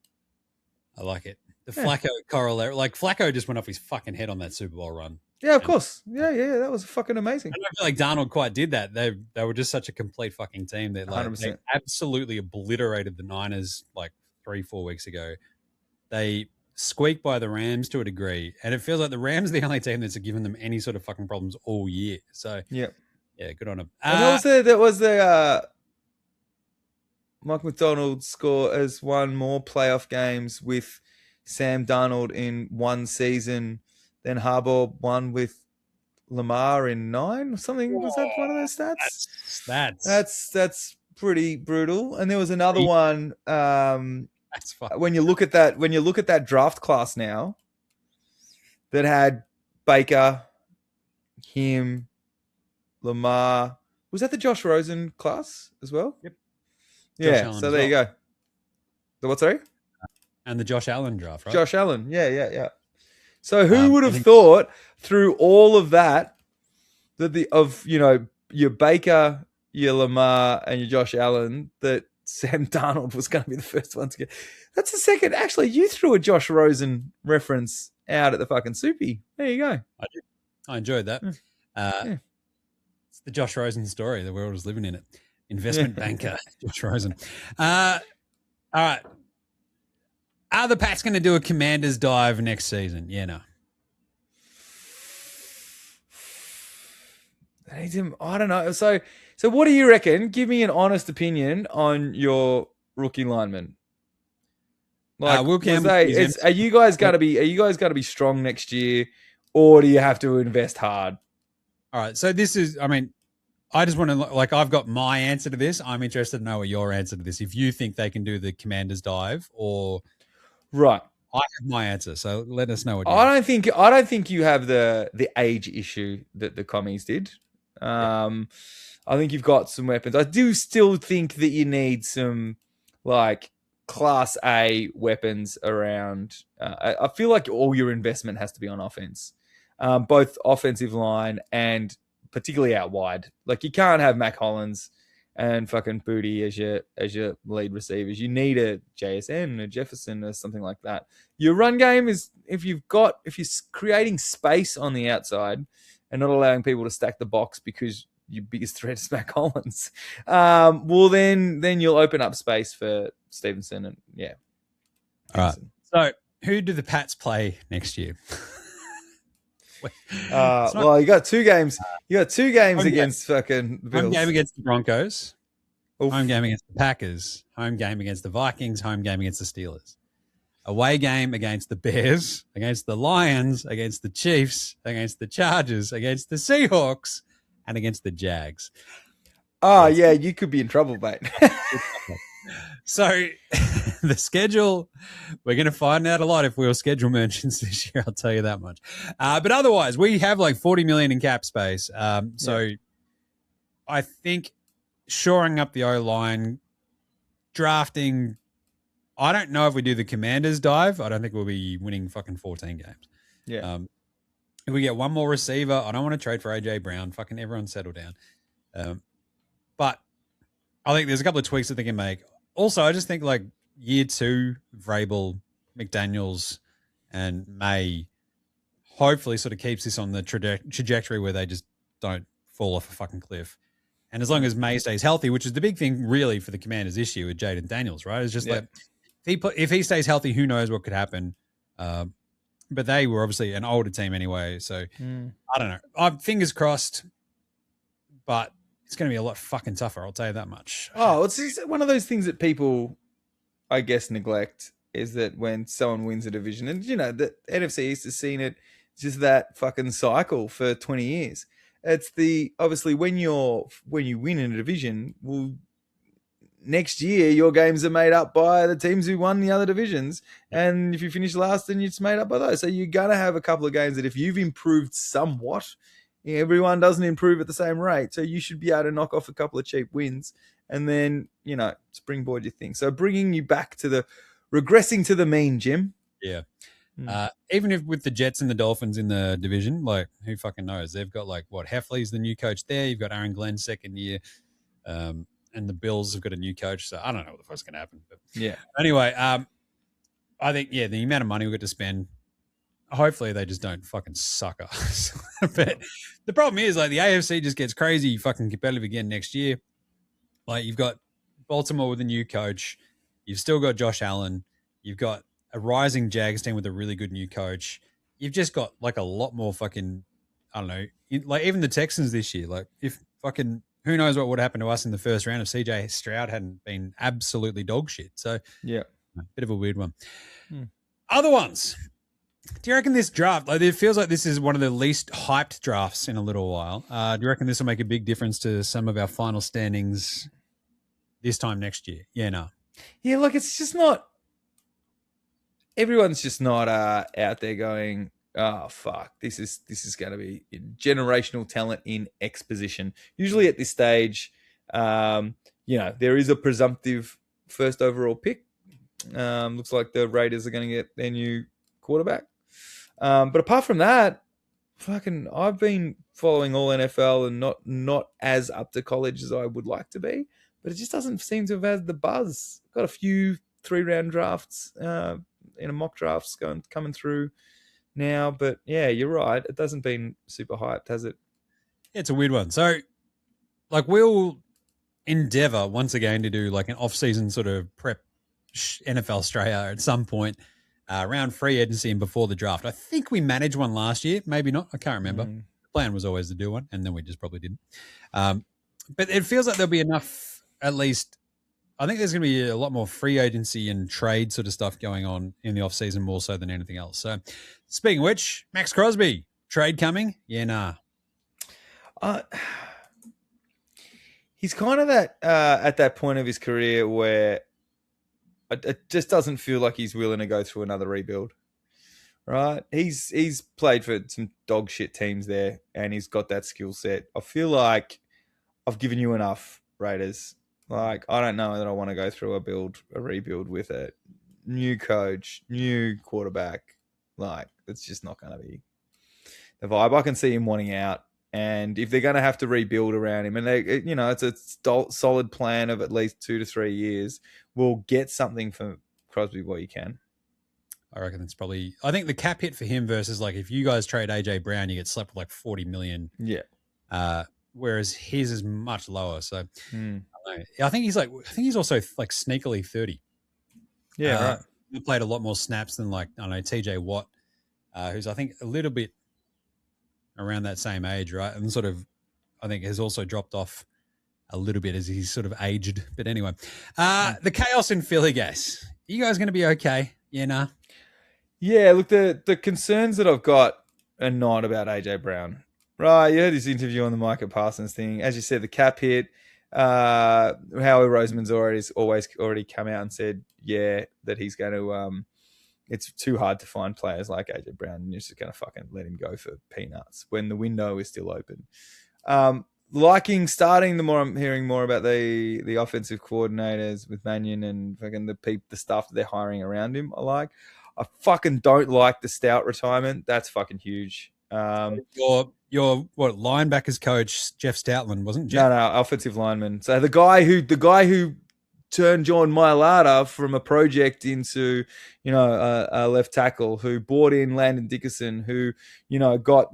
I like it. The Flacco corollary, like Flacco just went off his fucking head on that Super Bowl run.
Yeah, of course. Yeah, that was fucking amazing.
I don't feel like Darnold quite did that. They were just such a complete fucking team that they absolutely obliterated the Niners like 3-4 weeks ago. They squeaked by the Rams to a degree, and it feels like the Rams are the only team that's given them any sort of fucking problems all year. So yeah, good on them.
And that was the Mike McDonald has won more playoff games with Sam Darnold in one season than Harbaugh won with Lamar in 9 or something. Was that one of those stats? That's pretty brutal. And there was another one.
That's fun.
When you look at that draft class now, that had Baker, him, Lamar. Was that the Josh Rosen class as well?
Yep.
Yeah. So there you go. The what? Sorry.
And the Josh Allen draft, right?
Josh Allen. Yeah. So who would have thought through all of that your Baker, your Lamar, and your Josh Allen, that Sam Darnold was going to be the first one to get. That's the second. Actually, you threw a Josh Rosen reference out at the fucking Soupy. There you go.
I did. I enjoyed that. It's the Josh Rosen story. The world is living in it. Investment banker, Josh Rosen. All right. Are the Pats going to do a Commanders dive next season? Yeah, no.
I don't know. So what do you reckon? Give me an honest opinion on your rookie lineman.
Will Campbell.
Are you guys going to be strong next year, or do you have to invest hard?
All right. So this is. I mean, I just want to I've got my answer to this. I'm interested to know what your answer to this. If you think they can do the Commanders dive, or
right.
I have my answer, so let us know what.
I don't think you have the age issue that the commies did. I think you've got some weapons. I do still think that you need some Class A weapons around. I feel like all your investment has to be on offense, both offensive line and particularly out wide. Like you can't have Mac Hollins and fucking Booty as your lead receivers. You need a JSN, a Jefferson, or something like that. Your run game is if you're creating space on the outside and not allowing people to stack the box because your biggest threat is Mac Hollins. Well, then you'll open up space for Stevenson and
All right. So who do the Pats play next year?
Well, you got 2 games. You got 2 games against fucking Bills.
Home game against the Broncos. Oof. Home game against the Packers. Home game against the Vikings. Home game against the Steelers. Away game against the Bears, against the Lions, against the Chiefs, against the Chargers, against the Seahawks, and against the Jags.
Oh, yeah, you could be in trouble, mate.
So the schedule, we're going to find out a lot if we'll schedule merchants this year, I'll tell you that much. But otherwise, we have like $40 million in cap space. So I think shoring up the O-line, drafting I don't know if we do the Commanders dive. I don't think we'll be winning fucking 14 games.
Yeah.
If we get one more receiver, I don't want to trade for AJ Brown. Fucking everyone settle down. But I think there's a couple of tweaks that they can make. Also, I just think like year 2, Vrabel, McDaniels, and May hopefully sort of keeps this on the trajectory where they just don't fall off a fucking cliff. And as long as May stays healthy, which is the big thing really for the Commanders this year with Jaden Daniels, right? It's just like if he stays healthy, who knows what could happen. But they were obviously an older team anyway, so I don't know. Fingers crossed, but it's going to be a lot fucking tougher, I'll tell you that much.
Oh, it's just one of those things that people, I guess, neglect is that when someone wins a division, and the NFC East has seen it, just that fucking cycle for 20 years. It's obviously when you win in a division, well, next year your games are made up by the teams who won the other divisions, and if you finish last, then it's made up by those. So you're gonna have a couple of games that if you've improved somewhat, everyone doesn't improve at the same rate. So you should be able to knock off a couple of cheap wins, and then springboard your thing. So bringing you back to regressing to the mean, Jim.
Yeah. Even if with the Jets and the Dolphins in the division, like who fucking knows? They've got Heffley's the new coach there. You've got Aaron Glenn second year, and the Bills have got a new coach. So I don't know what the fuck's going to happen. But
yeah.
Anyway, I think the amount of money we got to spend. Hopefully they just don't fucking suck us. But the problem is the AFC just gets crazy fucking competitive again next year. Like you've got Baltimore with a new coach. You've still got Josh Allen. You've got a rising Jags team with a really good new coach. You've just got a lot more fucking, I don't know, even the Texans this year. If fucking, who knows what would happen to us in the first round if CJ Stroud hadn't been absolutely dog shit. So
yeah,
a bit of a weird one. Other ones. Do you reckon this draft, it feels like this is one of the least hyped drafts in a little while. Do you reckon this will make a big difference to some of our final standings this time next year? Yeah, no.
Yeah, it's just not. Everyone's just not out there going, oh fuck, this is going to be generational talent in X position. Usually at this stage, there is a presumptive first overall pick. Looks like the Raiders are going to get their new quarterback. But apart from that, fucking, I've been following all NFL and not as up to college as I would like to be. But it just doesn't seem to have had the buzz. Got a few 3-round drafts. In a mock drafts coming through now, but yeah, you're right. It hasn't been super hyped, has it?
It's a weird one. So, we'll endeavor once again to do an off-season sort of prep NFL Straya at some point around free agency and before the draft. I think we managed one last year, maybe not. I can't remember. The plan was always to do one, and then we just probably didn't. But it feels like there'll be enough, at least. I think there's going to be a lot more free agency and trade sort of stuff going on in the offseason more so than anything else. So, speaking of which, Max Crosby, trade coming? Yeah, nah.
He's kind of at that point of his career where it just doesn't feel like he's willing to go through another rebuild, right? He's played for some dog shit teams there, and he's got that skill set. I feel like I've given you enough, Raiders. I don't know that I want to go through a rebuild with a new coach, new quarterback. It's just not going to be the vibe. I can see him wanting out. And if they're going to have to rebuild around him, and it's a solid plan of at least 2 to 3 years, we'll get something for Crosby what you can.
I reckon it's probably, I think the cap hit for him versus if you guys trade AJ Brown, you get slapped with $40 million.
Yeah.
Whereas his is much lower. So I think he's also sneakily 30.
Yeah, right.
He played a lot more snaps than TJ Watt, who's I think a little bit around that same age, right? And sort of, I think has also dropped off a little bit as he's sort of aged. But anyway, the chaos in Philly, guys. Are you guys going to be okay? Yeah, nah.
Yeah, look, the concerns that I've got are not about AJ Brown. Right, you heard his interview on the Micah Parsons thing. As you said, the cap hit. Howie Roseman's already come out and said, that he's going to. It's too hard to find players like AJ Brown, and you're just going to fucking let him go for peanuts when the window is still open. liking starting the more I'm hearing more about the offensive coordinators with Mannion and fucking the stuff that they're hiring around him. I fucking don't like the Stout retirement. That's fucking huge.
Your what linebackers coach Jeff Stoutland wasn't Jeff?
No, offensive lineman. So the guy who turned John Mailata from a project into, a left tackle, who brought in Landon Dickerson, who, got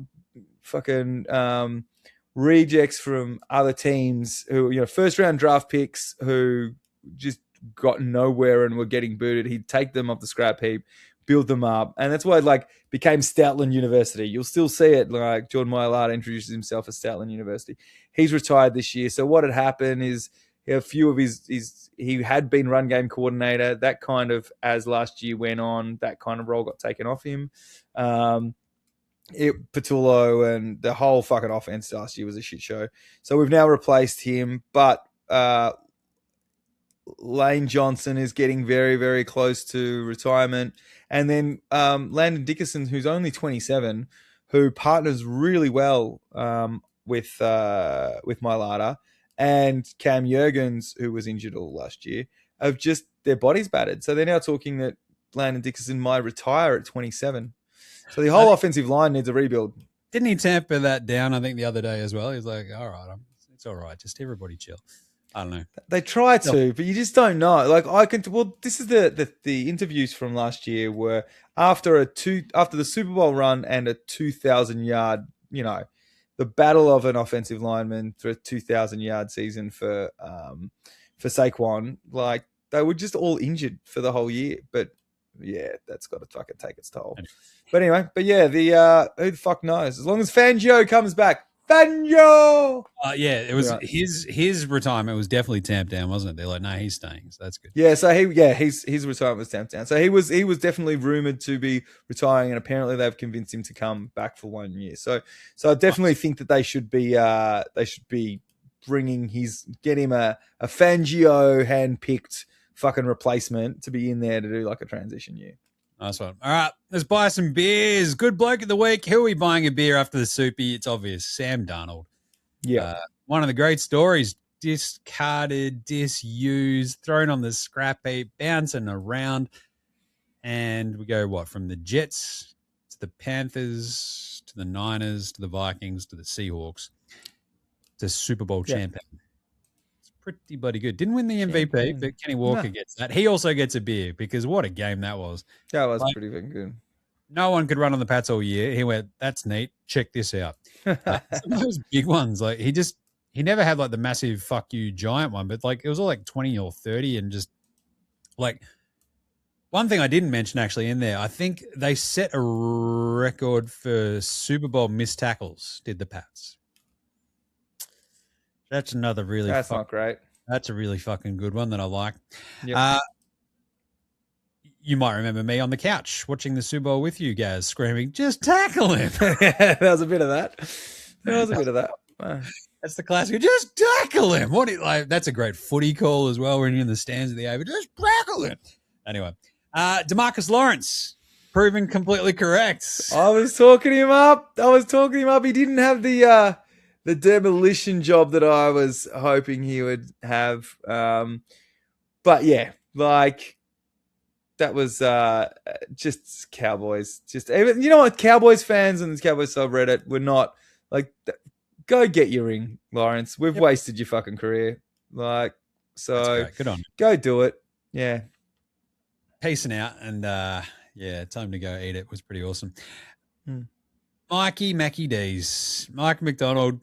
fucking rejects from other teams who, first round draft picks who just got nowhere and were getting booted. He'd take them off the scrap heap, build them up. And that's why it became Stoutland University. You'll still see it. Like Jordan Mailata introduces himself as Stoutland University. He's retired this year. So what had happened is a few of he had been run game coordinator. That kind of, as last year went on, that kind of role got taken off him. Patullo and the whole fucking offense last year was a shit show. So we've now replaced him, but Lane Johnson is getting very, very close to retirement. And then Landon Dickerson, who's only 27, who partners really well with Mailata, and Cam Jurgens, who was injured all last year, have just their bodies battered. So they're now talking that Landon Dickerson might retire at 27. So the whole offensive line needs a rebuild.
Didn't he tamper that down, I think, the other day as well? He's like, all right, it's all right. Just everybody chill. I don't know.
They try to, but you just don't know. This is the interviews from last year were after the Super Bowl run and a 2,000 yard, the battle of an offensive lineman for a 2,000 yard season for Saquon. Like, they were just all injured for the whole year. But yeah, that's got to fucking take its toll. But anyway, who the fuck knows? As long as Fangio comes back. Fangio!
It was his retirement was definitely tamped down, wasn't it? They're like, no, he's staying, so that's good.
Yeah, so his retirement was tamped down. So he was definitely rumored to be retiring, and apparently they've convinced him to come back for 1 year. So I definitely think that they should be get him a Fangio hand-picked fucking replacement to be in there to do like a transition year.
Nice one. All right, let's buy some beers. Good bloke of the week. Who are we buying a beer after the soupy? It's obvious. Sam Darnold.
Yeah.
One of the great stories. Discarded, disused, thrown on the scrap heap, bouncing around. And we go, from the Jets to the Panthers to the Niners to the Vikings to the Seahawks to Super Bowl champion. Pretty bloody good. Didn't win the MVP, but Kenny Walker gets that. He also gets a beer because what a game that was.
That was pretty good.
No one could run on the Pats all year. He went, that's neat. Check this out. Some of those big ones, he never had the massive fuck you giant one, but it was all 20 or 30 and just one thing I didn't mention actually in there, I think they set a record for Super Bowl missed tackles, did the Pats. That's another really.
That's not great.
That's a really fucking good one that I like.
Yep.
You might remember me on the couch watching the Super Bowl with you guys, screaming, "Just tackle him!"
There was a bit of that.
That's the classic. Just tackle him. That's a great footy call as well when you're in the stands of the A. But just tackle him. Anyway, DeMarcus Lawrence proven completely correct.
I was talking him up. He didn't have the demolition job that I was hoping he would have. But yeah, that was just Cowboys. Just even, you know what, Cowboys fans and the Cowboys subreddit were not go get your ring, Lawrence. We've wasted your fucking career. So
good on you.
Go do it. Yeah.
Peacing out and time to go eat it was pretty awesome. Mikey Mackey D's. Mike McDonald,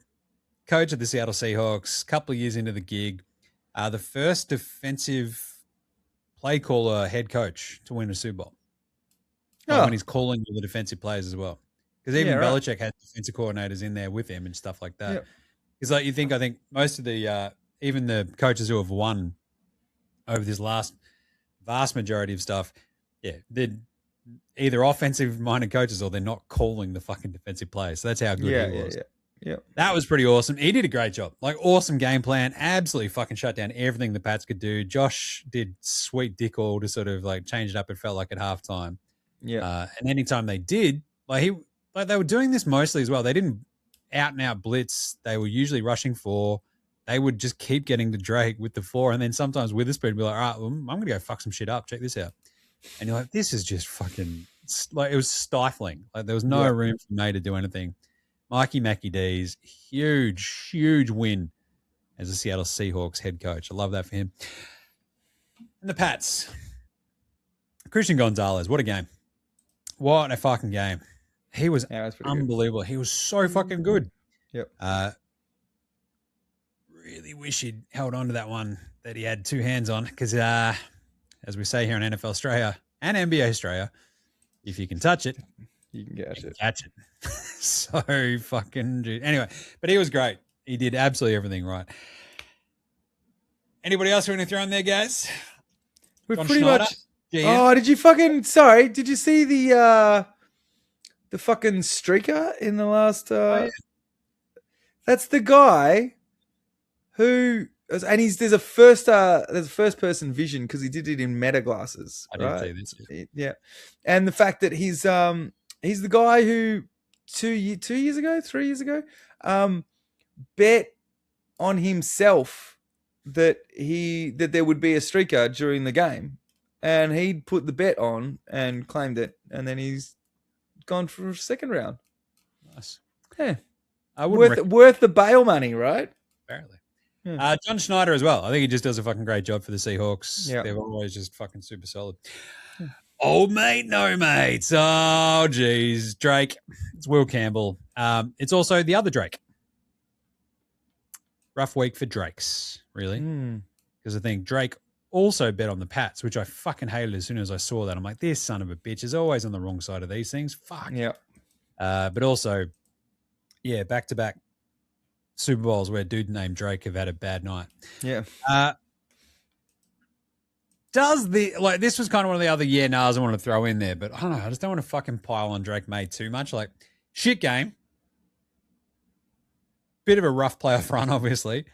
coach of the Seattle Seahawks, couple of years into the gig, the first defensive play caller head coach to win a Super Bowl. When he's calling the defensive players as well. Because even Belichick had defensive coordinators in there with him and stuff like that. Because I think most of the even the coaches who have won over this last vast majority of stuff, they're either offensive-minded coaches or they're not calling the fucking defensive plays. So that's how good he was.
Yeah.
That was pretty awesome. He did a great job. Awesome game plan. Absolutely fucking shut down everything the Pats could do. Josh did sweet dick all to sort of change it up, it felt like, at halftime.
Yeah.
And anytime they did, they were doing this mostly as well. They didn't out and out blitz, they were usually rushing 4. They would just keep getting to Drake with the 4, and then sometimes Witherspoon would be like, all right, well, I'm going to go fuck some shit up. Check this out. And you're like, this is just fucking, like, it was stifling. Like, there was no room for May to do anything. Mikey Mackey D's huge win as a Seattle Seahawks head coach. I love that for him. And the Pats. Christian Gonzalez, what a game. What a fucking game. He was unbelievable. Good. He was so fucking good.
Yep.
Really wish he'd held on to that one that he had 2 hands on because, as we say here on NFL Straya and NBA Straya, if you can touch it,
you can
catch it. So fucking dude. Anyway, but he was great. He did absolutely everything right. Anybody else want to throw in there, guys?
We're pretty much. Oh, did you fucking? Sorry, did you see the fucking streaker in the last? That's the guy who, and there's a first person vision because he did it in meta glasses.
I didn't see this.
Yeah, and the fact that he's the guy who 3 years ago, bet on himself that there would be a streaker during the game, and he put the bet on and claimed it, and then he's gone for a second round.
Nice.
Yeah, worth the bail money, right?
Apparently. Yeah. John Schneider as well. I think he just does a fucking great job for the Seahawks.
Yeah.
They're always just fucking super solid. Yeah. Old mate, no mates. Oh, geez. Drake. It's Will Campbell. It's also the other Drake. Rough week for Drakes, really. Because I think Drake also bet on the Pats, which I fucking hated as soon as I saw that. I'm like, this son of a bitch is always on the wrong side of these things. Fuck.
Yeah.
But also, yeah, back-to-back Super Bowls where dude named Drake have had a bad night.
Yeah.
This was kind of one of the other I want to throw in there, but I don't know. I just don't want to fucking pile on Drake Maye too much. Like, shit game. Bit of a rough playoff run, obviously.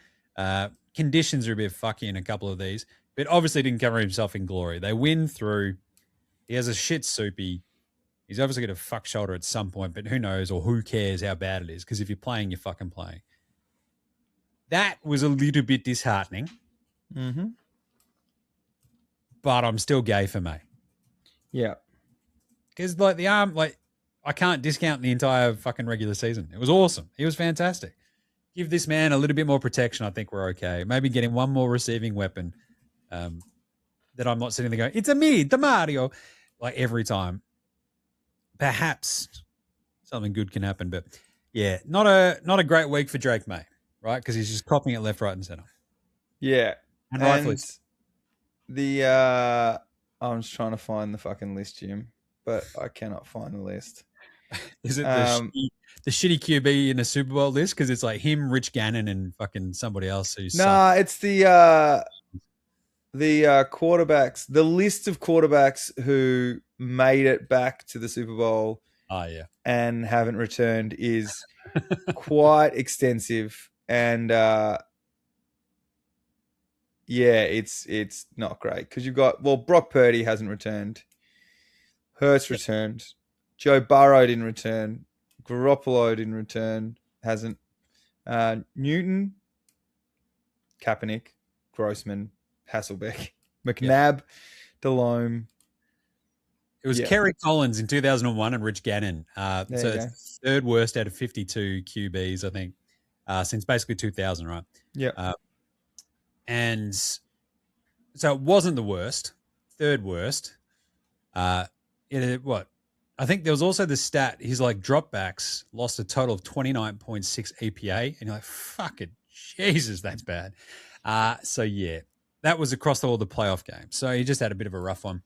Conditions are a bit fucky in a couple of these, but obviously didn't cover himself in glory. They win through. He has a shit soupy. He's obviously got a fuck shoulder at some point, but who knows or who cares how bad it is? Because if you're playing, you're fucking playing. That was a little bit disheartening.
Mm-hmm.
But I'm still gay for May.
Yeah.
Because I can't discount the entire fucking regular season. It was awesome. He was fantastic. Give this man a little bit more protection. I think we're okay. Maybe getting one more receiving weapon that I'm not sitting there going, it's a me, the Mario, like every time. Perhaps something good can happen. But yeah, not a great week for Drake Maye, right? Because he's just copying it left, right, and center.
Yeah.
And rightfully.
I'm just trying to find the fucking list, Jim, but I cannot find the list.
Is it the shitty QB in a Super Bowl list? Because it's like him, Rich Gannon, and fucking somebody else who's
it's the quarterbacks, the list of quarterbacks who made it back to the Super Bowl.
Oh yeah,
and haven't returned is quite extensive, and it's not great because you've got Brock Purdy hasn't returned, Hurts returned, Joe Burrow didn't return, Garoppolo didn't return, hasn't, Newton, Kaepernick, Grossman, Hasselbeck, McNabb, Delhomme.
It was Kerry Collins in 2001 and Rich Gannon. So it's third worst out of 52 QBs, I think, since basically 2000, right?
Yeah.
And so it wasn't the worst, third worst. I think there was also the stat, he's like dropbacks lost a total of 29.6 EPA. And you're like, fucking Jesus, that's bad. So yeah, that was across all the playoff games. So he just had a bit of a rough one.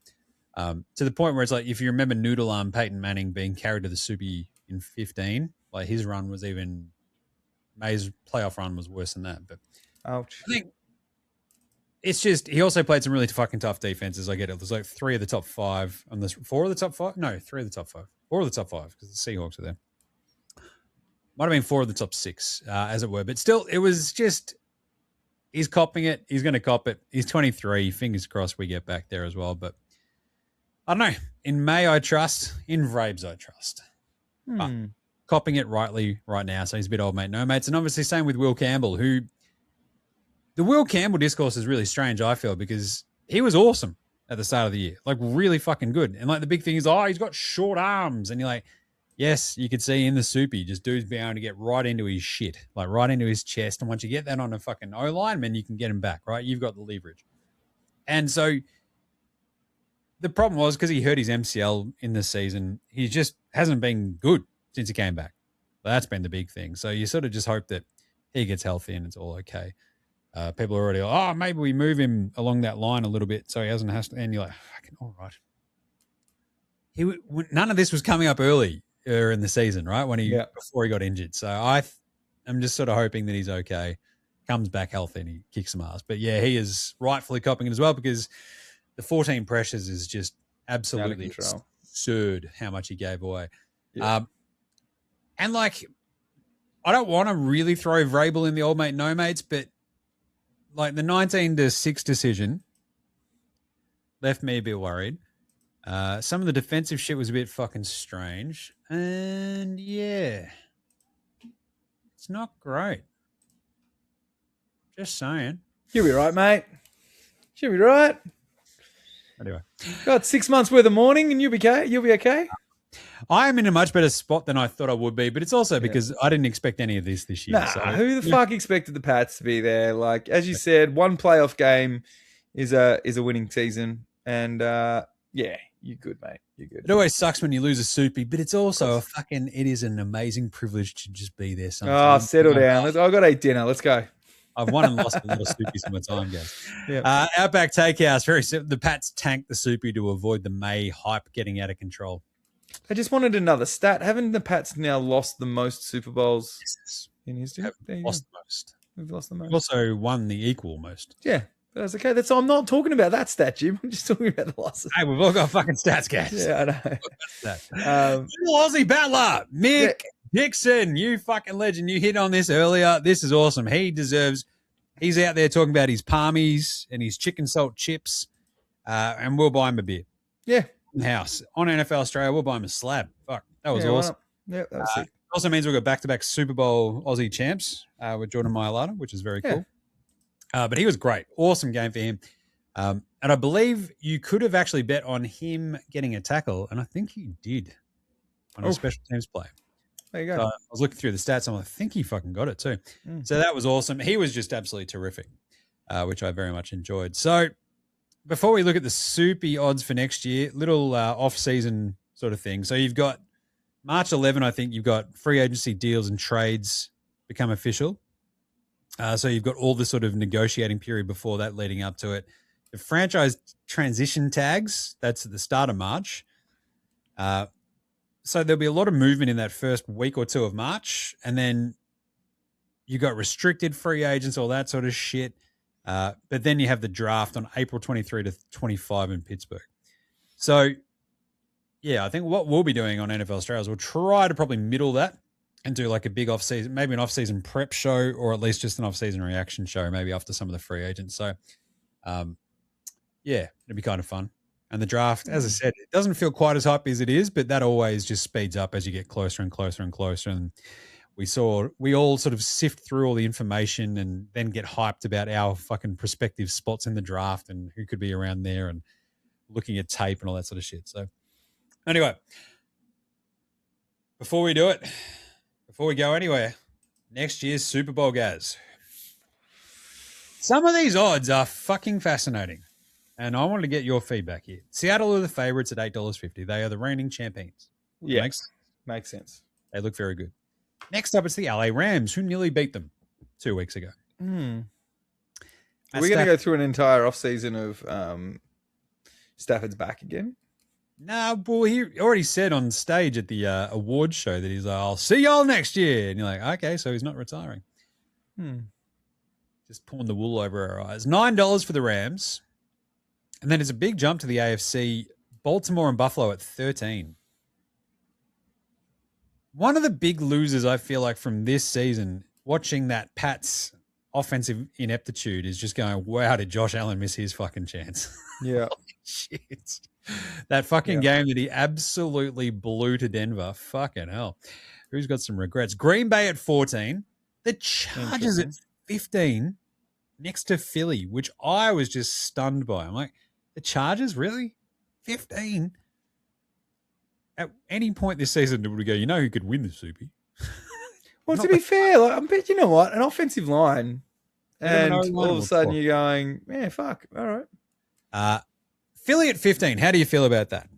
To the point where it's like, if you remember Noodle Arm Peyton Manning being carried to the Super in 15, like his run was May's playoff run was worse than that. But
ouch.
I think it's just, he also played some really fucking tough defenses. I get it. There's like 4 of the top 5 on this, 4 of the top 5. No, 3 of the top 5, 4 of the top 5 because the Seahawks are there. Might have been 4 of the top 6, as it were. But still, it was just, he's copping it. He's going to cop it. He's 23. Fingers crossed we get back there as well. But I don't know. In May, I trust. In Vrabes, I trust. But copping it rightly right now. So he's a bit old mate, no mates. And obviously same with Will Campbell, who the Will Campbell discourse is really strange, I feel, because he was awesome at the start of the year, like really fucking good. And like the big thing is, he's got short arms. And you're like, yes, you could see in the soupy, just dude's being able to get right into his shit, like right into his chest. And once you get that on a fucking O-line, man, you can get him back, right? You've got the leverage. And so the problem was because he hurt his MCL in the season, he just hasn't been good since he came back. That's been the big thing. So you sort of just hope that he gets healthy and it's all okay. People are already like, maybe we move him along that line a little bit so he doesn't have to. And you're like, fucking all right. None of this was coming up early in the season, right? Before he got injured. So I'm just sort of hoping that he's okay, comes back healthy and he kicks some ass. But yeah, he is rightfully copping it as well because the 14 pressures is just absolutely absurd how much he gave away. Yeah. And like, I don't want to really throw Vrabel in the old mate, no mates, but like the 19-6 decision left me a bit worried. Some of the defensive shit was a bit fucking strange. And yeah, it's not great. Just saying.
You'll be right, mate. You'll be right.
Anyway.
Got 6 months worth of mourning and you'll be okay.
I am in a much better spot than I thought I would be, but it's also because I didn't expect any of this year.
Nah, so. Who the fuck expected the Pats to be there? Like, as you said, one playoff game is a winning season. And yeah, you're good, mate. You're good.
It always sucks when you lose a soupy, but it's also it is an amazing privilege to just be there sometimes.
Settle down. I've got to eat dinner. Let's go.
I've won and lost a lot of soupies in my time, guys. Yeah. Outback Takehouse, very simple. The Pats tanked the soupy to avoid the May hype getting out of control.
I just wanted another stat. Haven't the Pats now lost the most Super Bowls in history?
We've lost the most.
We've lost the most.
We've also won the equal most.
Yeah, that's okay. I'm not talking about that stat, Jim. I'm just talking about the losses.
Hey, we've all got fucking stats, guys.
Yeah, I know.
Aussie battler, Mick Dixon, you fucking legend. You hit on this earlier. This is awesome. He's out there talking about his palmies and his chicken salt chips, and we'll buy him a beer.
Yeah.
House on NFL Straya, we'll buy him a slab. Fuck, that was awesome.
Yeah, that was sick.
Also means we've got back-to-back Super Bowl Aussie champs with Jordan Mailata, which is very cool. But he was great. Awesome game for him. And I believe you could have actually bet on him getting a tackle, and I think he did on a special teams play.
There you go.
So I was looking through the stats, and I think he fucking got it too. So that was awesome. He was just absolutely terrific, which I very much enjoyed. So before we look at the soupy odds for next year, little off-season sort of thing. So you've got March 11, I think you've got free agency deals and trades become official. So you've got all the sort of negotiating period before that leading up to it. The franchise transition tags, that's at the start of March. So there'll be a lot of movement in that first week or two of March. And then you got restricted free agents, all that sort of shit. But then you have the draft on April 23 to 25 in Pittsburgh. So, yeah, I think what we'll be doing on NFL Straya is we'll try to probably middle that and do like a big off-season, maybe an off-season prep show or at least just an off-season reaction show, maybe after some of the free agents. So, yeah, it'll be kind of fun. And the draft, as I said, it doesn't feel quite as hype as it is, but that always just speeds up as you get closer and closer and closer. And we all sort of sift through all the information and then get hyped about our fucking prospective spots in the draft and who could be around there and looking at tape and all that sort of shit. So anyway, before we go anywhere, next year's Super Bowl, Gaz. Some of these odds are fucking fascinating. And I wanted to get your feedback here. Seattle are the favorites at $8.50. They are the reigning champions.
Yeah, makes sense.
They look very good. Next up, it's the LA Rams, who nearly beat them 2 weeks ago.
Are we going to go through an entire offseason of Stafford's back again?
No, well, he already said on stage at the awards show that he's like, I'll see y'all next year. And you're like, okay, so he's not retiring. Just pulling the wool over our eyes. $9 for the Rams. And then it's a big jump to the AFC. Baltimore and Buffalo at 13. One of the big losers, I feel like, from this season, watching that Pats offensive ineptitude is just going, wow, did Josh Allen miss his fucking chance?
Yeah.
Shit. That fucking game that he absolutely blew to Denver. Fucking hell. Who's got some regrets? Green Bay at 14. The Chargers at 15 next to Philly, which I was just stunned by. I'm like, the Chargers? Really? 15? At any point this season, would we go, you know who could win the Soupy?
Well, to be fair, like, I bet you know what? An offensive line, and all of a sudden you're going, yeah, fuck, all right.
Philly at 15. How do you feel about that?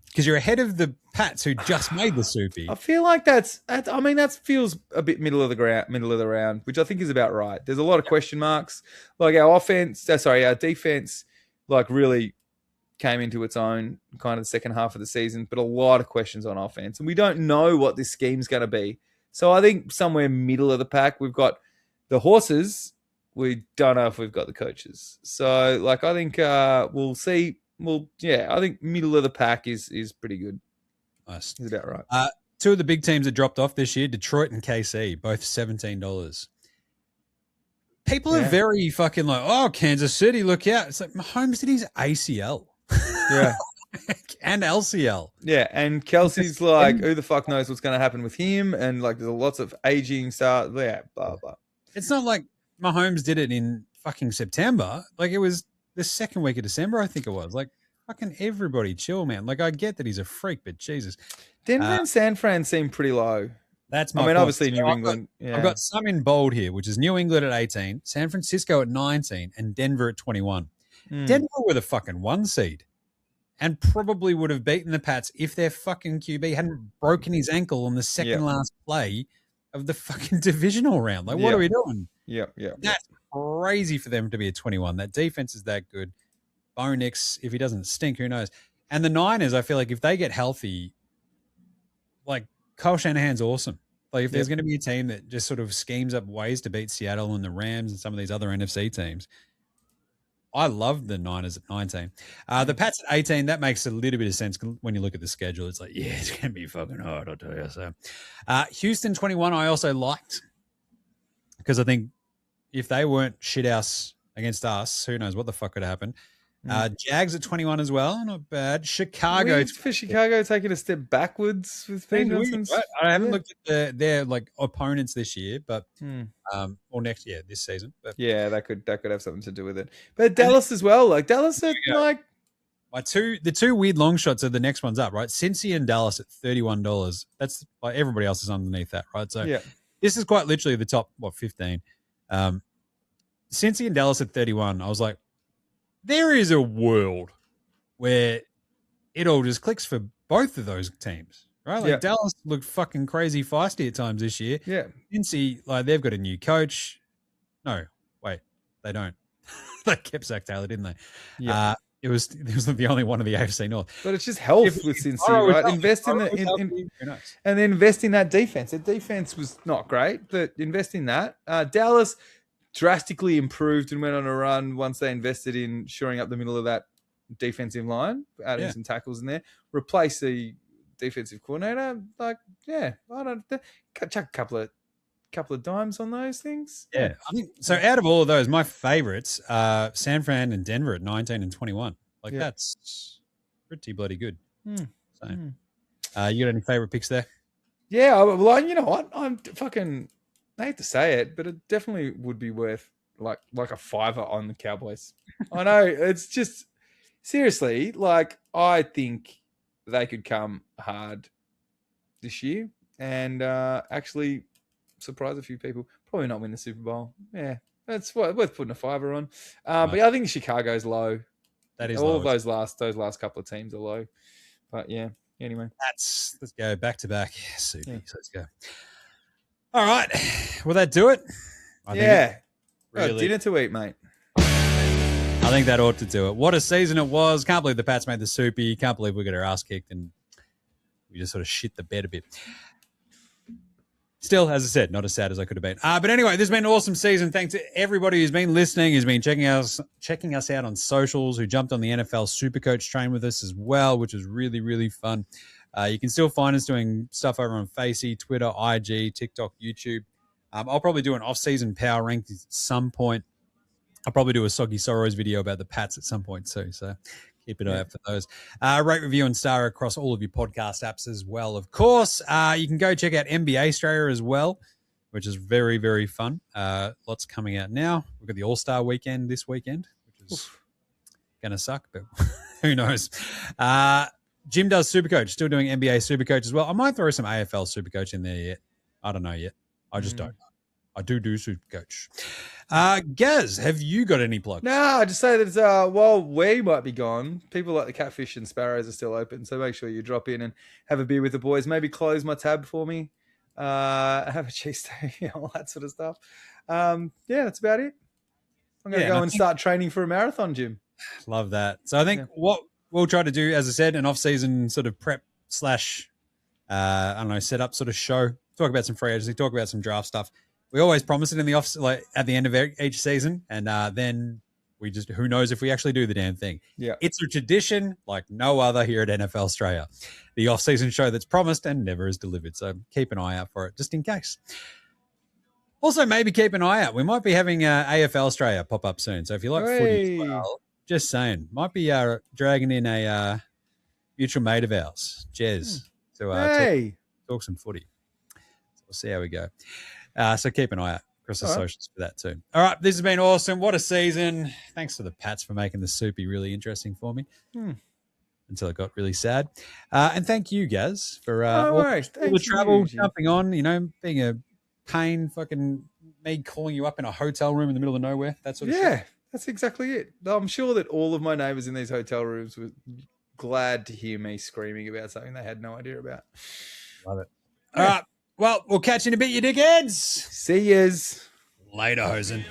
Because you're ahead of the Pats who just made the Soupy.
I feel like that feels a bit middle of the round, which I think is about right. There's a lot of question marks. Like our defense, like really came into its own kind of the second half of the season, but a lot of questions on offense. And we don't know what this scheme's going to be. So I think somewhere middle of the pack, we've got the horses. We don't know if we've got the coaches. So like, I think we'll see. Well, yeah, I think middle of the pack is pretty good.
Nice.
Is about right.
Two of the big teams that dropped off this year, Detroit and KC, both $17. People are very fucking like, oh, Kansas City, look out. It's like Mahomes did his ACL.
Yeah.
And LCL.
Yeah, and Kelsey's like, who the fuck knows what's going to happen with him? And like, there's lots of aging stuff. Yeah, blah, blah.
It's not like Mahomes did it in fucking September. Like, it was the second week of December, I think it was. Like, fucking everybody chill, man. Like, I get that he's a freak, but Jesus.
Denver and San Fran seem pretty low.
That's my point.
Obviously New England.
I've got some in bold here, which is New England at 18, San Francisco at 19, and Denver at 21. Denver were the fucking 1 seed and probably would have beaten the Pats if their fucking QB hadn't broken his ankle on the second last play of the fucking divisional round. Like, what are we doing?
Yeah.
That's crazy for them to be at 21. That defense is that good. Bo Nix, if he doesn't stink, who knows? And the Niners, I feel like if they get healthy, like Kyle Shanahan's awesome. Like if there's going to be a team that just sort of schemes up ways to beat Seattle and the Rams and some of these other NFC teams, I love the Niners at 19. The Pats at 18, that makes a little bit of sense when you look at the schedule. It's like, yeah, it's going to be fucking hard, I'll tell you. So, Houston 21, I also liked because I think if they weren't shithouse against us, who knows what the fuck could happen. Jags at 21 as well, not bad. Chicago.
Weird for Chicago taking a step backwards with Ben Johnson's.
Right? I haven't looked at their like opponents this year, but or next year, this season. But
yeah, that could have something to do with it. But Dallas as well, like Dallas at like
the two weird long shots are the next ones up, right? Cincy and Dallas at $31. That's like everybody else is underneath that, right? So this is quite literally the top 15. Cincy and Dallas at 31. I was like, there is a world where it all just clicks for both of those teams, right? Like Dallas looked fucking crazy feisty at times this year.
Yeah.
Cincy, like they've got a new coach. No, wait, they don't. They kept Zach Taylor, didn't they? Yeah. It was the only one of the AFC North.
But it's just health with Cincy, right? Invest in and then invest in that defense. The defense was not great, but invest in that. Dallas drastically improved and went on a run once they invested in shoring up the middle of that defensive line, adding some tackles in there, replace the defensive coordinator. Like, I don't chuck a couple of dimes on those things.
Yeah. I think so. Out of all of those, my favorites are San Fran and Denver at 19 and 21. Like that's pretty bloody good. So, you got any favorite picks there?
Yeah. Well, you know what? I hate to say it, but it definitely would be worth like a $5 on the Cowboys. I know it's just seriously, like I think they could come hard this year and actually surprise a few people. Probably not win the Super Bowl. Yeah, that's worth putting a $5 on. But I think Chicago's low.
That is
all
low.
of those last couple of teams are low. But yeah, anyway,
let's go back to back. Super. Let's go. All right. Will that do it?
Really. Dinner to eat, mate.
I think that ought to do it. What a season it was. Can't believe the Pats made the Soupy. Can't believe we got our ass kicked and we just sort of shit the bed a bit. Still, as I said, not as sad as I could have been. But anyway, this has been an awesome season. Thanks to everybody who's been listening, who's been checking us out on socials, who jumped on the NFL Supercoach train with us as well, which was really, really fun. You can still find us doing stuff over on Facey, Twitter, IG, TikTok, YouTube. I'll probably do an off-season power rankings at some point. I'll probably do a Soggy Sorrows video about the Pats at some point too. So Keep an eye out for those. Rate, review, and star across all of your podcast apps as well, of course. You can go check out NBA Straya as well, which is very, very fun. Lots coming out now. We've got the All-Star weekend this weekend, which is going to suck, but who knows. Jim does Supercoach, still doing NBA Supercoach as well. I might throw some AFL Supercoach in there yet. I don't know yet. I just don't know. I do Supercoach. Gaz, have you got any plugs?
No, I just say that while we might be gone, people like the Catfish and Sparrows are still open. So make sure you drop in and have a beer with the boys. Maybe close my tab for me. Have a cheesesteak, all that sort of stuff. Yeah, that's about it. I'm going to go and start training for a marathon, Jim.
Love that. So I think what we'll try to do, as I said, an off-season sort of prep / I don't know, setup sort of show. Talk about some free agency, talk about some draft stuff. We always promise it in the off, like at the end of each season, and then we just, who knows if we actually do the damn thing.
Yeah,
it's a tradition like no other here at NFL Straya, the off-season show that's promised and never is delivered. So keep an eye out for it, just in case. Also, maybe keep an eye out. We might be having AFL Straya pop up soon. So if you like footy as well, just saying, might be dragging in a mutual mate of ours, Jez, to talk some footy. So we'll see how we go. So keep an eye out across the socials for that too. All right, this has been awesome. What a season. Thanks to the Pats for making the soupy really interesting for me until it got really sad. And thank you, Gaz, for all the travel, jumping on, being a pain, fucking me calling you up in a hotel room in the middle of nowhere, that sort of shit.
Yeah, that's exactly it. I'm sure that all of my neighbours in these hotel rooms were glad to hear me screaming about something they had no idea about.
Love it. All right. Well, we'll catch you in a bit, you dickheads.
See yous.
Later, hosen.